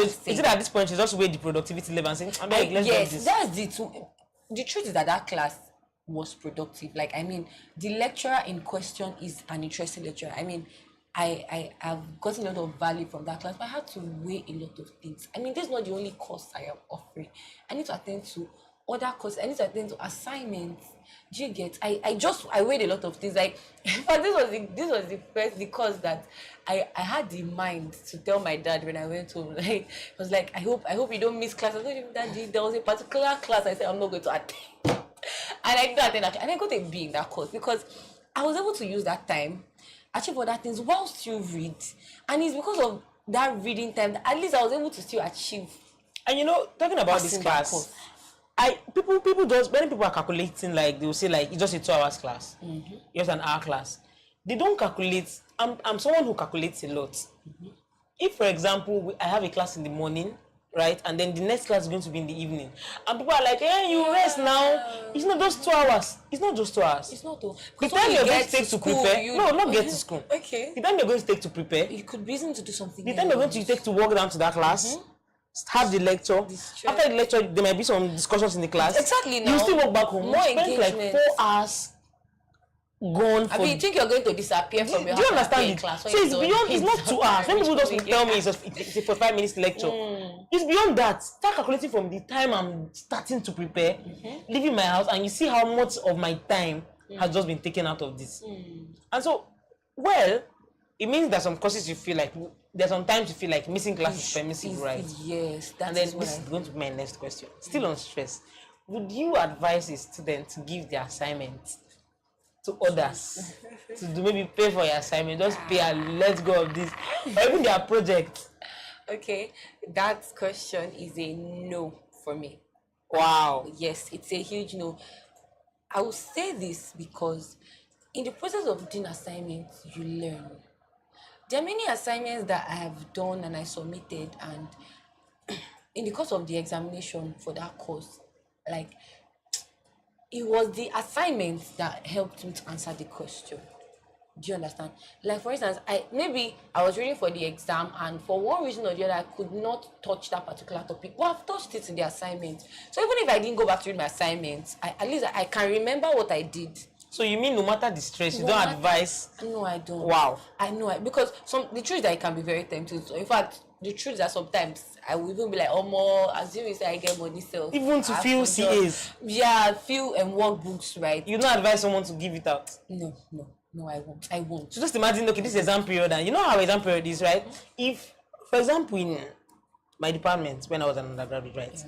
is saying. it at this point you just weigh the productivity level and say, let's do Yes, this. that's the two. The truth is that class was productive. Like, I mean, the lecturer in question is an interesting lecturer. I mean, I have gotten a lot of value from that class, but I had to weigh a lot of things. I mean, this is not the only course I am offering. I need to attend to other courses. I need to attend to assignments. Do you get? I weighed a lot of things. Like, but this was the course that I had the mind to tell my dad when I went home. Like, I was like, I hope you don't miss class. I told him, Daddy, there was a particular class I said I'm not going to attend. And I did attend that, and I got a B in that course because I was able to use that time, achieve other things whilst you read. And it's because of that reading time that at least I was able to still achieve. And talking about this Passing that class, course. people just when people are calculating, like they will say like it's just a 2 hours class, just an hour class. They don't calculate. I'm someone who calculates a lot. If, for example, I have a class in the morning, right, and then the next class is going to be in the evening, and people are like, "Hey, you rest now." It's not just 2 hours. It's not just 2 hours. It's not though. The time you're going to take to prepare. No, not get to school. Okay. The time you're going to take to prepare. You could reason to do something. The time you're going to take to walk down to that class. Have the lecture. After the lecture, there might be some discussions in the class. Exactly. Now You still walk back home. more You spend like engagement. 4 hours gone I for. mean, you think you're going to disappear from your Do you house understand after it? a class? So it's beyond. It's not 2 hours. When people just tell me it's a 45 minutes lecture, it's beyond that. Start calculating from the time I'm starting to prepare, leaving my house, and you see how much of my time has just been taken out of this. And so, well, it means that some courses you feel like there's sometimes you feel like missing class is permissive, right? Yes, that And then is what this is going to be my next question. Still on stress. Would you advise a student to give the assignment to others? To do maybe pay for your assignment, just pay and let go of this. Or even their project. Okay, that question is a no for me. Wow. Yes, it's a huge no. I will say this because in the process of doing assignments, you learn. There are many assignments that I have done and I submitted, and in the course of the examination for that course, like, it was the assignment that helped me to answer the question. Do you understand? Like, for instance, I was reading for the exam, and for one reason or the other, I could not touch that particular topic. But I've touched it in the assignment. So even if I didn't go back to read my assignments, at least I can remember what I did. So you mean no matter the stress, you don't advise? No, I don't. Wow. I know it because the truth is that it can be very tempting. So in fact, the truth is that sometimes I will even be like, oh more, assuming say I get money self. Even to fill CAs. Yeah, fill and workbooks, right? You don't advise someone to give it out? No, I won't. So just imagine, okay, this exam period, and you know how exam period is, right? If, for example, in my department, when I was an undergraduate, right?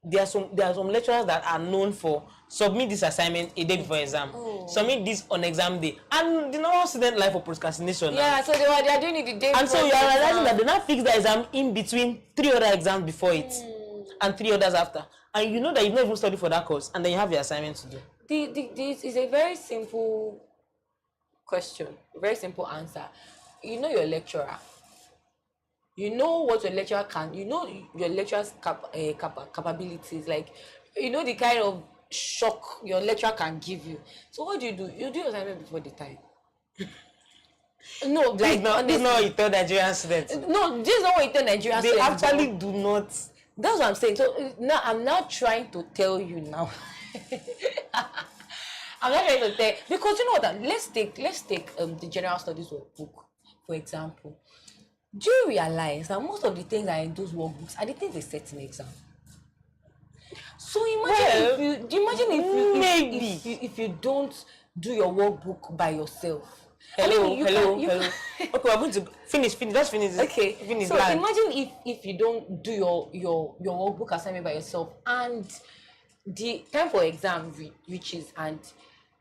There are some lecturers that are known for submit this assignment a day before exam, submit this on exam day, and the normal student life for procrastination. Yeah, so they are doing it the day before. And so you are realizing that they now fix the exam in between 3 other exams before it, and 3 others after, and you know that you've not even studied for that course, and then you have your assignment to do. This is a very simple question, very simple answer. You know your lecturer. You know what your lecturer can. You know your lecturer's capabilities. Like, you know the kind of shock your lecturer can give you. So what do? You do your assignment before the time. No, This is not what you tell Nigerian students. No, this is not what you tell Nigerian students. They actually do not. That's what I'm saying. So now I'm now trying to tell you now. I'm not trying to tell, because you know what? Let's take the general studies workbook, for example. Do you realize that most of the things that are in those workbooks are the things they set in exam? So imagine if you don't do your workbook by yourself. Hello. Okay, we're going to finish. Just finish this. Okay. Finish. So imagine if you don't do your workbook assignment by yourself, and the time for exam reaches, and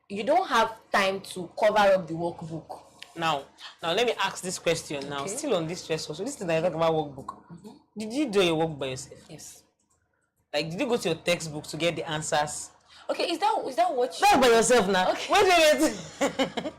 you don't have time to cover up the workbook. Now let me ask this question. Now, still on this stress. So this is I talk about workbook. Did you do your work by yourself? Yes. Like, did you go to your textbook to get the answers, Okay, is that what you... That's by yourself now. Okay. Wait.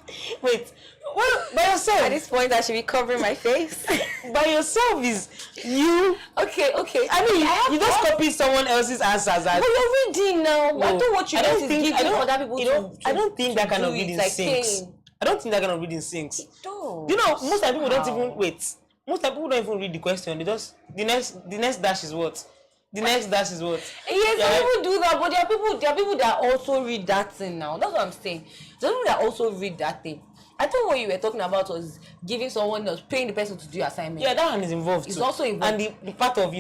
Wait. What? By yourself? At this point, I should be covering my face. By yourself is you. Okay. I mean, you just copy someone else's answers. But you're reading now. No, I don't want you I don't guys think, is giving other people I don't think that kind of reading like sinks. I don't think that kind of reading sinks. Don't. You know, most time people don't Wow. even wait. Most time people don't even read the question. They just the next dash is what? The next dash is what? Yes, some people do that, but there are people that also read that thing now. That's what I'm saying. There are people that also read that thing. I thought what you were talking about was giving someone else, paying the person to do assignment. Yeah, that one is involved It's too. also involved. And the part of,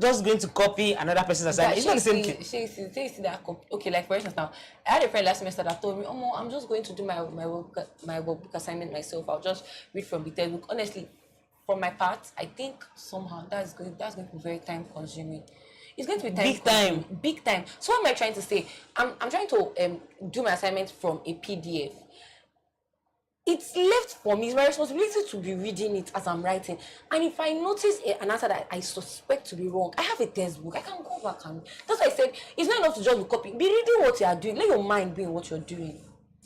just going to copy another person's assignment. It's not the same thing. See that. Okay, like for instance now, I had a friend last semester that told me, "Oh, I'm just going to do my workbook assignment myself. I'll just read from the textbook." Honestly, for my part, I think somehow that's going to be very time consuming. It's going to be big time. So what am I trying to say? I'm trying to do my assignment from a PDF. It's left for me. It's my responsibility to be reading it as I'm writing. And if I notice an answer that I suspect to be wrong, I have a textbook. I can go back and... That's why I said it's not enough to just be copying. Be reading what you are doing. Let your mind be in what you're doing.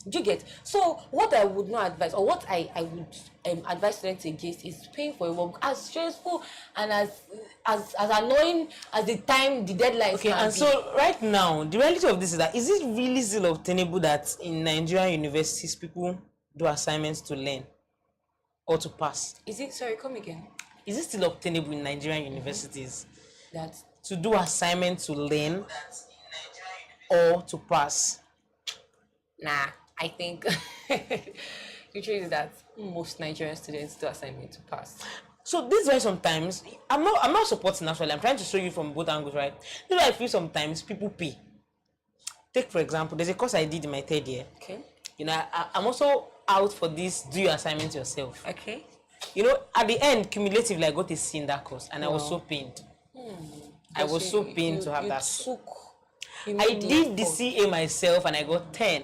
Do you get? So what I would not advise, or what I would advise students against, is paying for a work as stressful and as annoying as the deadline. Okay, and be. So right now, the reality of this is that, is it really still obtainable that in Nigerian universities people do assignments to learn or to pass? Is it, sorry, come again? Is it still obtainable in Nigerian universities that to do assignments to learn or to pass? Nah, I think the truth is that most Nigerian students do assignment to pass. So this is why sometimes I'm not supporting actually. I'm trying to show you from both angles, right? This is why I feel sometimes people pay. Take for example, there's a course I did in my third year. Okay. I'm also out for this do your assignment yourself. Okay. At the end, cumulatively, I got a C in that course, and I was so pained. I was so pained to have that. I did the CA myself, and I got 10.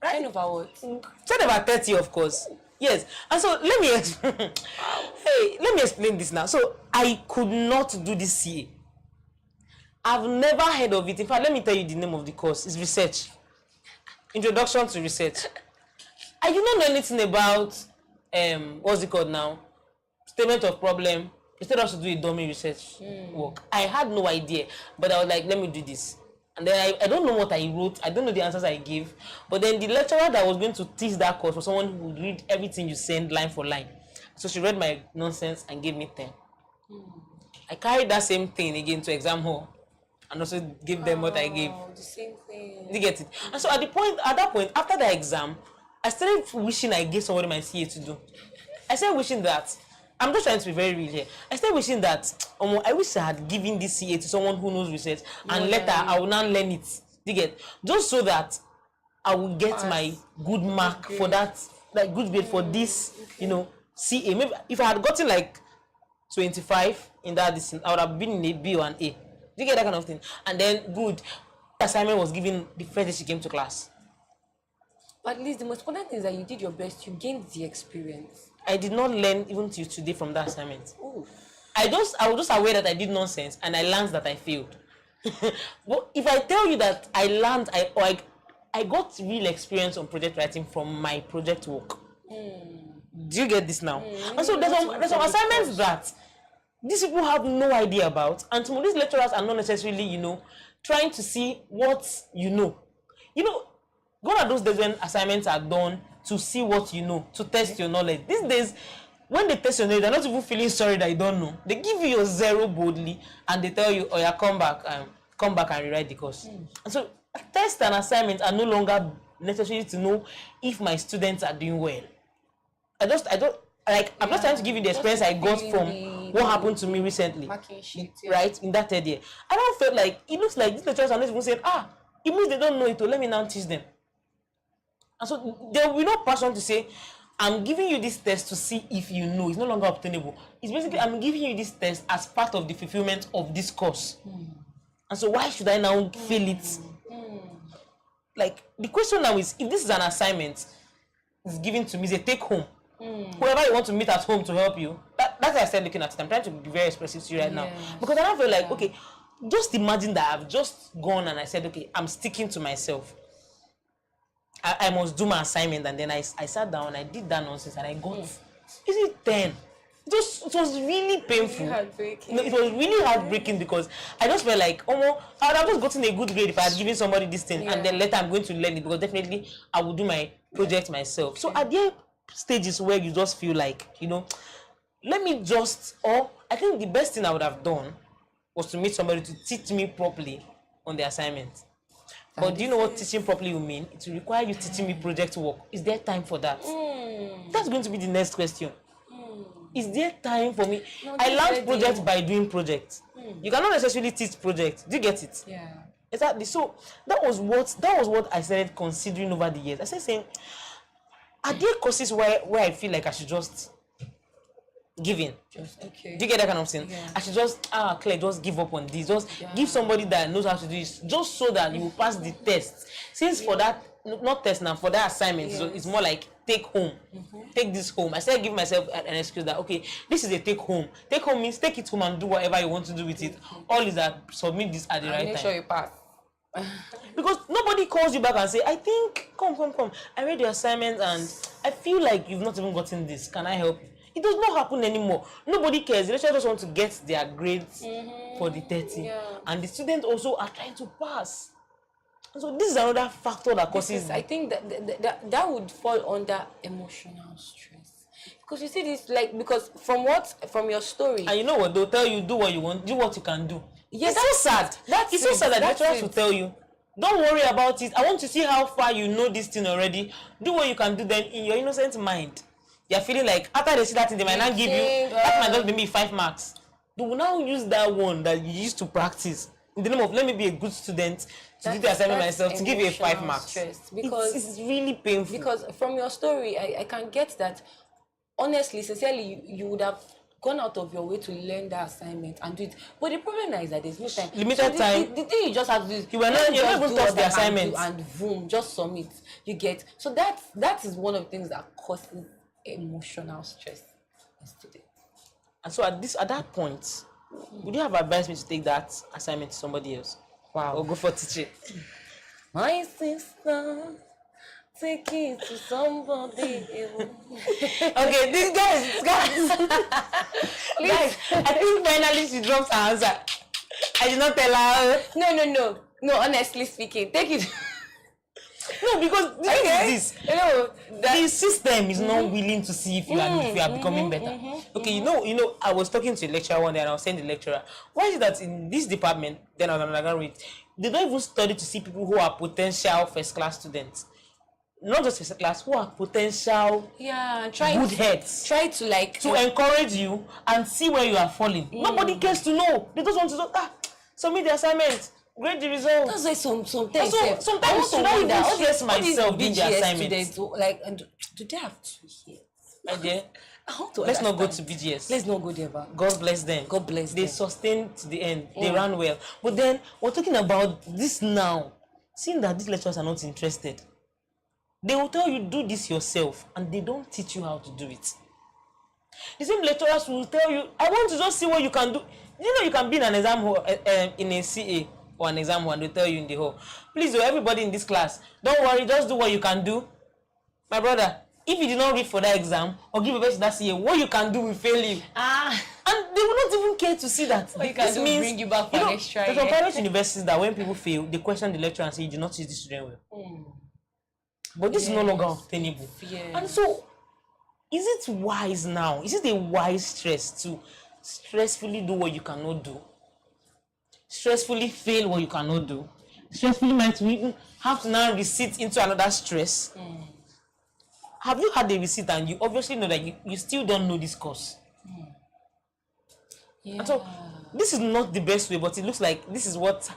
Right? 10 over what? 10 over 30, of course. Yes. And so let me explain this now. So I could not do the CA. I've never heard of it. In fact, let me tell you the name of the course. It's research. Introduction to research. I did not know anything about what's it called now? Statement of problem. Instead of to do a dummy research work. I had no idea. But I was like, let me do this. And then I don't know what I wrote. I don't know the answers I gave. But then the lecturer that was going to teach that course was someone who would read everything you send line for line. So she read my nonsense and gave me 10. I carried that same thing again to exam hall. And also give them what I gave. The same thing. You get it? And so at that point, after the exam, I started wishing I gave somebody my CA to do. I started wishing that, I'm just trying to be very real here. I started wishing that, I wish I had given this CA to someone who knows research, and later I will now learn it. You get? Just so that I will get my good mark for that, like good grade for this, CA. Maybe if I had gotten like 25 in that distance, I would have been in a B or an A. You get that kind of thing? And then good. The assignment was given the first day she came to class. But at least the most important thing is that you did your best. You gained the experience. I did not learn even till today from that assignment. Ooh. I was just aware that I did nonsense and I learned that I failed. But if I tell you that I learned, I got real experience on project writing from my project work. Do you get this now? And so there's some assignments that these people have no idea about, and some of these lecturers are not necessarily, trying to see what you know. Gone are those days when assignments are done to see what you know, to test your knowledge. These days, when they test your knowledge, they're not even feeling sorry that you don't know. They give you your zero boldly, and they tell you, "Oh yeah, come back and rewrite the course." And so, tests and assignments are no longer necessary to know if my students are doing well. I'm just trying to give you the experience I got from what happened to me recently, right, in that third year. I don't feel like, it looks like these lecturers are not even saying, it means they don't know it, so let me now teach them. And so there will be no passion to say, I'm giving you this test to see if you know. It's no longer obtainable. It's basically, I'm giving you this test as part of the fulfillment of this course. And so why should I now fail it? Like, the question now is, if this is an assignment, it's given to me, it's a take home. Whoever you want to meet at home to help you, that's why I started looking at it. I'm trying to be very expressive to you right now. Because I don't feel like, okay, just imagine that I've just gone and I said, okay, I'm sticking to myself. I must do my assignment, and then I sat down, I did that nonsense, and I got, is it 10? It was really painful. Really heartbreaking. No, it was really heartbreaking because I just felt like, I would have just gotten a good grade if I had given somebody this thing, and then later I'm going to learn it, because definitely I will do my project myself. So at the stages where you just feel like, let me just, or I think the best thing I would have done was to meet somebody to teach me properly on the assignment. But do you know what teaching properly will mean? It will require you teaching me project work. Is there time for that? That's going to be the next question. Is there time for me? No, I learned project by doing projects. You cannot necessarily teach project. Do you get it? Yeah. Exactly. So that was what I started considering over the years. I started saying, are there courses where I feel like I should just give in? Okay. Do you get that kind of thing? Yeah. I should just Claire, just give up on this. Just give somebody that knows how to do this, just so that you will pass the test. Since for that, not test now, for that assignment, so it's more like take home. Take this home. I started giving myself an excuse that, okay, this is a take home. Take home means take it home and do whatever you want to do with it. All is that submit this at the right time. Make sure you pass. Because nobody calls you back and say, I think, come. I read your assignment and I feel like you've not even gotten this. Can I help you? It does not happen anymore. Nobody cares. The lecturer just want to get their grades for the 30. Yeah. And the students also are trying to pass. And so this is another factor that causes... I think that would fall under emotional stress. Because you see this, like, because from your story... And you know what? They'll tell you, do what you want, do what you can do. Yeah, it's so sad. It's so sad that lecturers will tell you, don't worry about it. I want to see how far you know this thing already. Do what you can do. Then in your innocent mind, you're feeling like after they see that thing, they might not give you, that might just be 5 marks. They will now use that one that you used to practice in the name of, let me be a good student, to do the assignment myself, to give you a 5 marks. Because it's really painful. Because from your story, I can get that, honestly, sincerely, you would have gone out of your way to learn that assignment and do it. But the problem now is that there's no time. Limited time. The thing you just have to do is you're not even touch the assignment. And boom, just submit. You get. So that is one of the things that causes emotional stress in students. And so at that point, would you have advised me to take that assignment to somebody else? Wow. Or go for teaching? My sister, take it to somebody else. Okay, these guys. Guys, I think finally she drops her answer. I did not tell her. No, honestly speaking, take it. No, because the thing is this. The system is not willing to see if you are becoming better. Okay, you know, I was talking to a lecturer one day and I was saying to the lecturer, why is it that in this department, then I was undergraduate, they don't even study to see people who are potential first class students. Not just first class, who are potential good heads. Try to to encourage you and see where you are falling. Nobody cares to know. They just want to submit the assignment. Grade the result. That's why sometimes should I even stress myself doing the assignment? Do they have 2 years? My dear, let's not go to BGS. Let's not go there. God bless them. God bless them. They sustained to the end. They ran well. But then we're talking about this now. Seeing that these lecturers are not interested, they will tell you do this yourself, and they don't teach you how to do it. The same lecturers will tell you, I want to just see what you can do. You know, you can be in an exam hall, in a CA or an exam hall, and they tell you in the hall, please, everybody in this class, don't worry, just do what you can do. My brother, if you did not read for that exam or give a best to that CA, what you can do will fail you. And they will not even care to see that. What you can do bring you back for next try. There's some private universities that when people fail, they question the lecturer and say, you did not teach the student well. But this is no longer obtainable. And so, is it wise now? Is it a wise stress to stressfully do what you cannot do? Stressfully fail what you cannot do? Stressfully might we even have to now receipt into another stress? Have you had a receipt and you obviously know that you still don't know this course? And so, this is not the best way, but it looks like this is what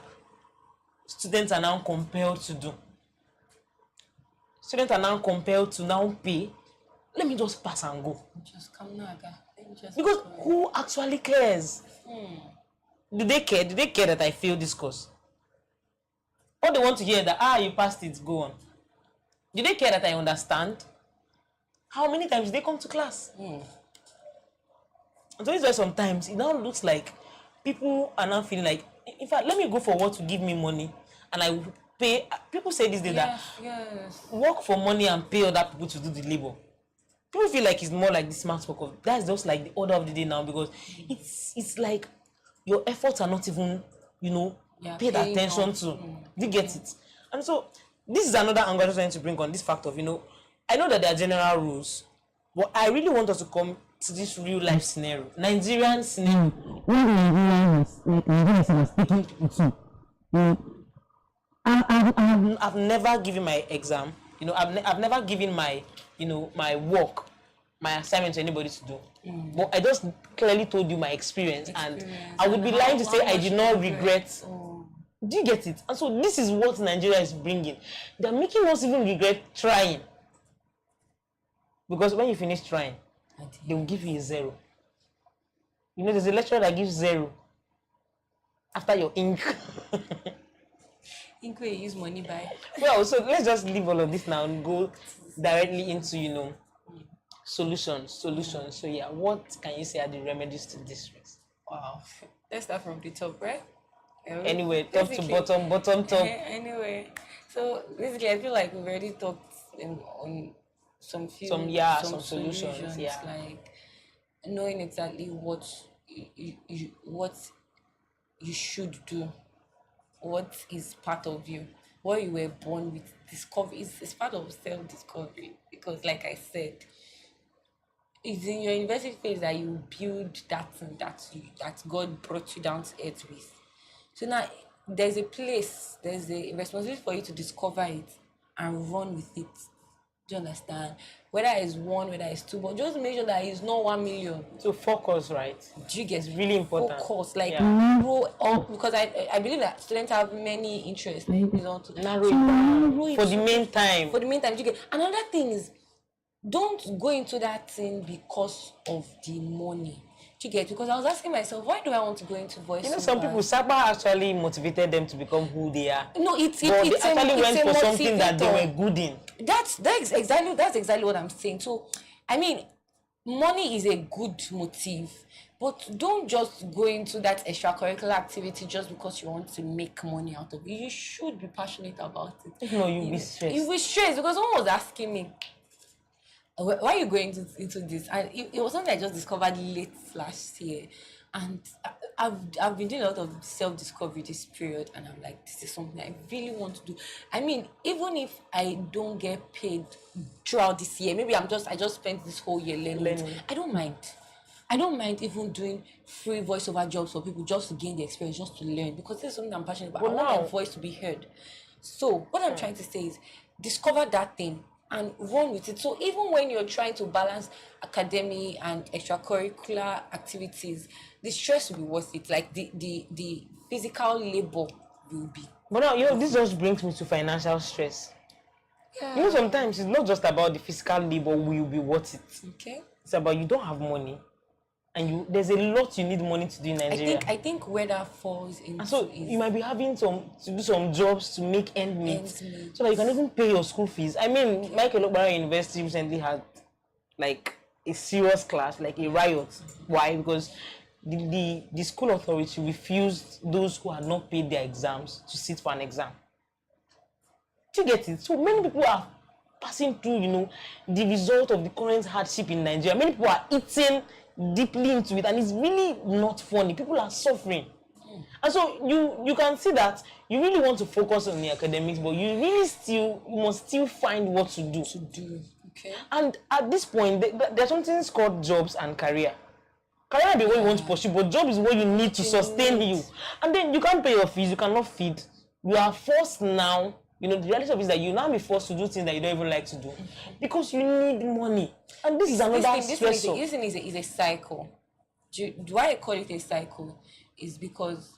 students are now compelled to do. Students are now compelled to now pay. Let me just pass and go. Just come now, because who actually cares? Do they care? Do they care that I failed this course? Or they want to hear that, you passed it, go on. Do they care that I understand? How many times did they come to class? And so it's why sometimes it now looks like people are now feeling like in fact, let me go for what to give me money, and I will pay. People say this day that Yes. work for money and pay other people to do the labor. People feel like it's more like the smart work of that's just like the order of the day now, because it's like your efforts are not even, paid attention to. Do you get it? And so this is another angle I'm trying to bring on this fact of, I know that there are general rules, but I really want us to come to this real life scenario, Nigerian scenario. When Nigerians are speaking to, I've never given my exam. I've never given my, my work, my assignment to anybody to do. But I just clearly told you my experience. And I would be lying to say I did not regret. Do you get it? And so this is what Nigeria is bringing. They're making us even regret trying. Because when you finish trying, they will give you a 0. There's a lecturer that gives 0 after your ink. Ink where you use money by. Well, so let's just leave all of this now and go directly into, solutions. So yeah, what can you say are the remedies to this stress? Wow. Let's start from the top, right? Anyway, top to bottom top. Anyway, so basically, I feel like we've already talked on some solutions. Yeah, like knowing exactly what you should do, what is part of you, what you were born with. Discovery is part of self-discovery, because, like I said, it's in your university phase that you build that thing that God brought you down to earth with. So now there's a responsibility for you to discover it and run with it. Do you understand? Whether it's 1, whether it's 2, but just make sure that it's not 1 million. So focus, right? Do you get it's really important? Focus, grow up, because I believe that students have many interests. Narrow it down for the main time. For the meantime, do you get? Another thing is, don't go into that thing because of the money. Do you get? Because I was asking myself, why do I want to go into voiceover? Some people, Saba actually motivated them to become who they are. No, they actually went for something that they were good in. That's exactly what I'm saying. So, I mean, money is a good motive, but don't just go into that extracurricular activity just because you want to make money out of it. You should be passionate about it. If not, you'll be stressed. You'll be stressed, because someone was asking me, why are you going into this? And it was something I just discovered late last year, and I've been doing a lot of self-discovery this period, and I'm like, this is something I really want to do. I mean, even if I don't get paid throughout this year, maybe I just spent this whole year learning. I don't mind even doing free voiceover jobs for people, just to gain the experience, just to learn, because this is something I'm passionate about. I want my voice to be heard. So what I'm trying to say is, discover that thing and run with it. So even when you're trying to balance academy and extracurricular activities, the stress will be worth it. Like the physical labor will be. But now, this just brings me to financial stress. Yeah. Sometimes it's not just about the physical labor will be worth it. Okay. It's about you don't have money, and there's a lot you need money to do in Nigeria. I think where that falls into. And so you might be having to do some jobs to make ends meet, so that you can even pay your school fees. I mean, Michael Okpara University recently had like a serious clash, like a riot. Why? Because the school authority refused those who had not paid their exams to sit for an exam. Do you get it? So many people are passing through, the result of the current hardship in Nigeria. Many people are eating deeply into it, and it's really not funny. People are suffering. And so you can see that you really want to focus on the academics, but you must still find what to do. Okay. And at this point, there's something called jobs and career. Career is the way you want to pursue, but job is what you need to sustain you. And then you can't pay your fees, you cannot feed. You are forced now. The reality of it is that you now be forced to do things that you don't even like to do, because you need money. And this is another stressor. This thing is a cycle. Why I call it a cycle is because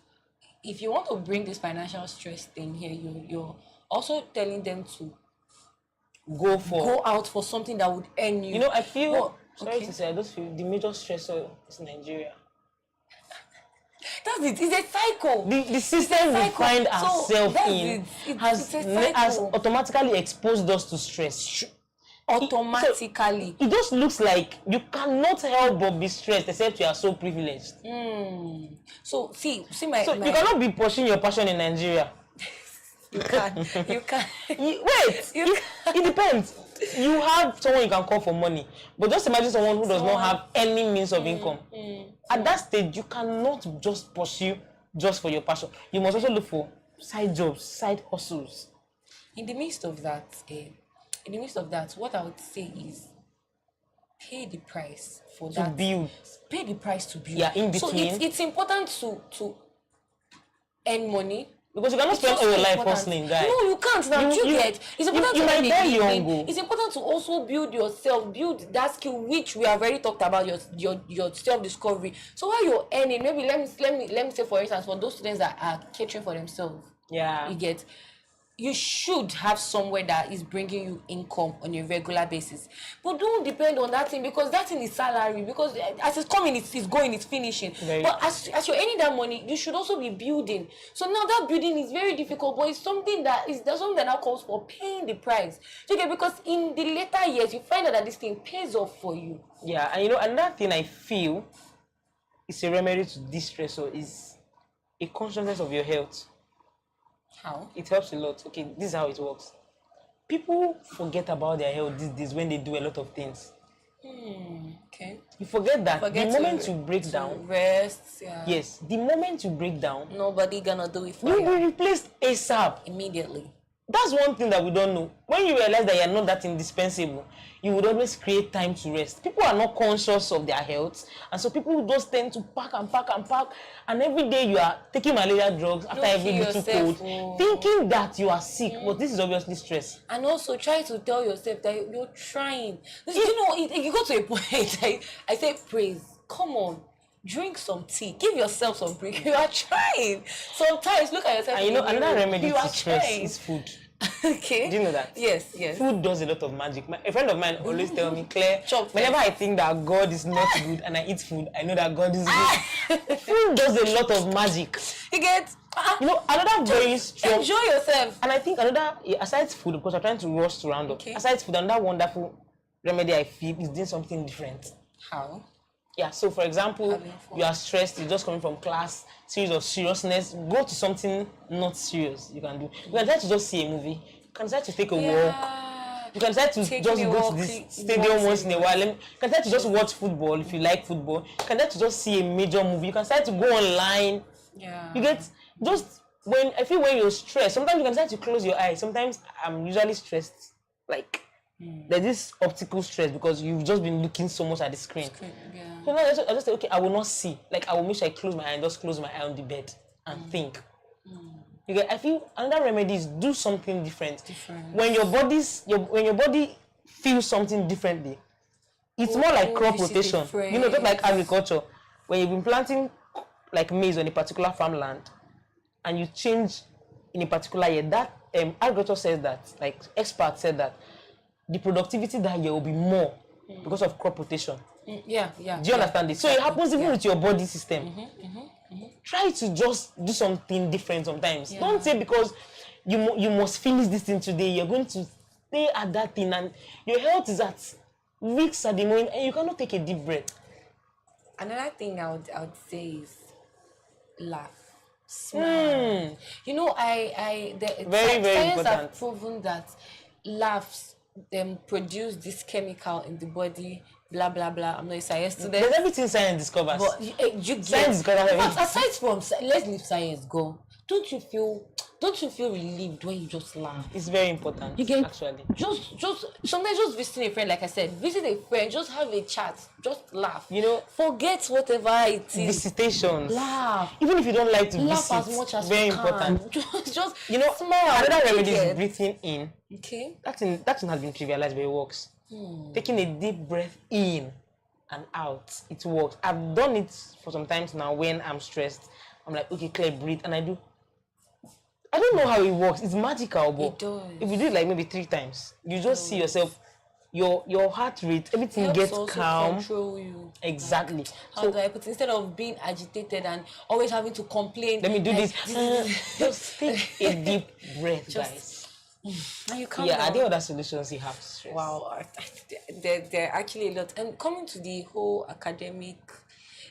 if you want to bring this financial stress thing here, you're also telling them to go out for something that would earn you. I feel to say, I just feel the major stressor is Nigeria. That's it. It's a cycle. The system we find ourselves in has automatically exposed us to stress. automatically. It just looks like you cannot help but be stressed except you are so privileged. So see So my you cannot be pursuing your passion in Nigeria. you can Wait, You it depends. You have someone you can call for money, but just imagine someone who does not have any means of income. At that stage, you cannot just pursue just for your passion. You must also look for side jobs, side hustles. in the midst of that, what I would say is pay the price for To that. build. Pay the price to build. Yeah, in So between. it's important to earn money. Because you cannot It's spend all also your life important. hustling, guys. No, you can't. Now, you get. It's important you to might earn a die living. young. It's important to also build yourself, build that skill which we have already talked about, your self discovery. So while you're earning, maybe let me say, for instance, for those students that are catering for themselves, Yeah. you get. You should have somewhere that is bringing you income on a regular basis, but don't depend on that thing, because that thing is salary, because as it's coming, it's going, it's finishing. But as you're earning that money, you should also be building. So now that building is very difficult, but it's something that now calls for paying the price. Okay, because in the later years you find out that this thing pays off for you. Yeah, and another thing I feel is a remedy to this stressor is a consciousness of your health. How? It helps a lot. Okay, this is how it works. People forget about their health these days when they do a lot of things. Okay. You forget that the Forget moment you break down, rest. Yeah. yes, the moment you break down, Nobody gonna do it for you'll you be replaced ASAP. immediately. That's one thing that we don't know. When you realize that you're not that indispensable, you would always create time to rest. People are not conscious of their health, and so people just tend to pack and pack and pack. And every day you are taking malaria drugs after every little cold, thinking that you are sick, but this is obviously stress. And also try to tell yourself that you're trying. You know, you go to a point. I say, praise. Come on. Drink some tea. Give yourself some break. You are trying. Sometimes look at yourself. And another remedy you to are stress trying. is food. Okay. Do you know that? Yes. Food does a lot of magic. A friend of mine always tell me, Claire, Chop whenever I think that God is not good and I eat food, I know that God is good. Food does a lot of magic. You get. Another very strong. Enjoy yourself. And I think another, aside food, because we're trying to rush to round up. Okay. Aside food, another wonderful remedy I feel is doing something different. How? Yeah, so for example, you are stressed, you're just coming from class, series of seriousness, go to something not serious you can do. You can try to just see a movie, you can try to take a walk, you can try to just go to this stadium once in a while, you can try to just watch football if you like football, you can try to just see a major movie, you can try to go online. Yeah. You get, just when you're stressed, sometimes you can try to close your eyes. Sometimes I'm usually stressed, like there's this optical stress because you've just been looking so much at the screen. Yeah. So now I just say, okay, I will not see. Like I will make sure I close my eye and just close my eye on the bed and think. You get, I feel another remedy is do something different. When your body feels something differently, it's more like crop rotation. You know, just like agriculture. When you've been planting like maize on a particular farmland and you change in a particular year, that agriculture says that, like experts said that the productivity that year will be more because of crop rotation. Yeah. Do you understand this? So it happens even with your body system. Try to just do something different sometimes. Don't say because you must finish this thing today, you're going to stay at that thing and your health is at weeks at the moment and you cannot take a deep breath. Another thing I would say is laugh. Smile. You know, Very science important. have proven that laughs produce this chemical in the body, blah blah blah. I'm not a science student. There's everything science discovers. But you get, science discovers everything. aside from let's leave science go. Don't you feel relieved when you just laugh? It's very important. You get, actually. Just sometimes just visit a friend, like I said, visit a friend, just have a chat, just laugh. You know, forget whatever it is. Visitations. Laugh. Even if you don't like to laugh visit, as much as very you important. can. Just smile. Another remedy is breathing. breathing in. Okay. That thing has been trivialized, but it works. Taking a deep breath in and out, it works. I've done it for some times now when I'm stressed. I'm like, okay, Claire, breathe, and I do. I don't know how it works. It's magical, but it does. If you do it like maybe 3 times, you just see yourself, your heart rate, everything gets calm. Control you. Exactly. How do I put it? Instead of being agitated and always having to complain. Let me do this. Just take a deep breath, guys. And you calm Yeah, are down. there other solutions you have to stress? Wow, there are actually a lot. And coming to the whole academic,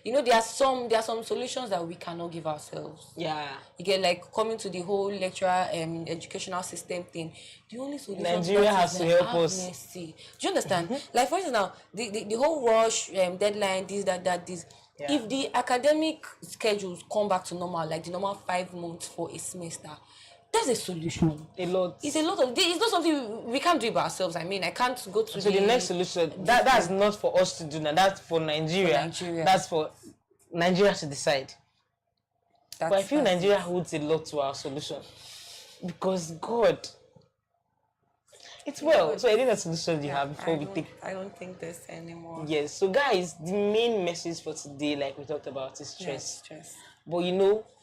there are some solutions that we cannot give ourselves. Yeah. You get, like, coming to the whole lecturer educational system thing. The only solution to Nigeria that has is to help have us. mercy. Do you understand? Like, for instance, now the whole rush deadline, this, that, this. Yeah. If the academic schedules come back to normal, like the normal 5 months for a semester, that's a solution. A lot. It's a lot of. It's not something we can't do it by ourselves. I mean, I can't go to So the next solution, that's not for us to do now. That's for Nigeria. Nigeria. That's for Nigeria to decide. But I feel that's Nigeria it. holds a lot to our solution because God, it's well. So any other solution you have before we take? I don't think there's anymore. Yes. So guys, the main message for today, like we talked about, is stress. Yes, stress. But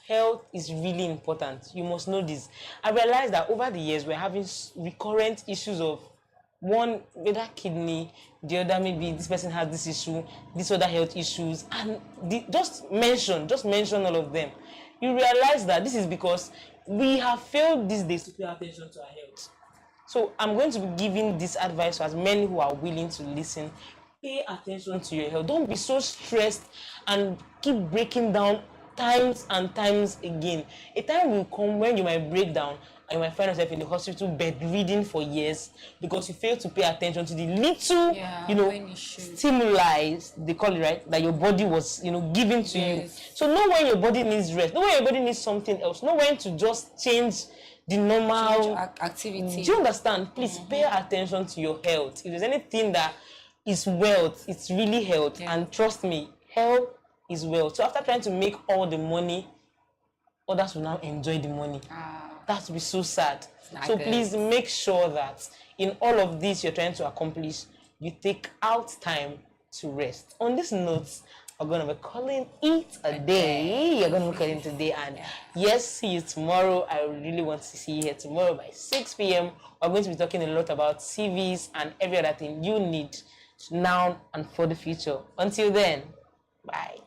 health is really important. You must know this. I realized that over the years we're having recurrent issues of one, whether kidney, the other maybe this person has this issue, this other health issues, and just mention all of them. You realize that this is because we have failed these days to pay attention to our health. So I'm going to be giving this advice to as many who are willing to listen. Pay attention to your health. Don't be so stressed and keep breaking down times and times again. A time will come when you might break down and you might find yourself in the hospital bedridden for years because you failed to pay attention to the little, stimuli, they call it, right, that your body was, giving to you. So know when your body needs rest. Know when your body needs something else. Know when to just change the normal activity. Do you understand? Please pay attention to your health. If there's anything that is wealth, it's really health. Yeah. And trust me, health is wealth. So after trying to make all the money, others will now enjoy the money. That would be so sad. So good. Please make sure that in all of this you're trying to accomplish, you take out time to rest. On this note, we're going to be calling it a day. You're going to be calling today, and yes, see you tomorrow. I really want to see you here tomorrow by 6 p.m. We're going to be talking a lot about CVs and every other thing you need now and for the future. Until then, bye.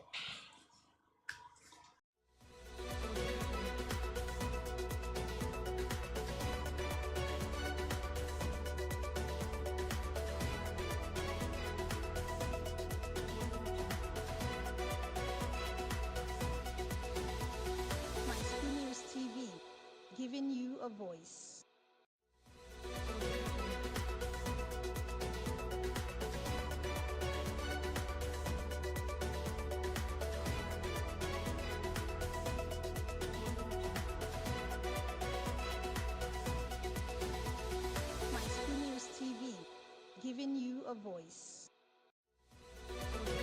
Giving you a voice.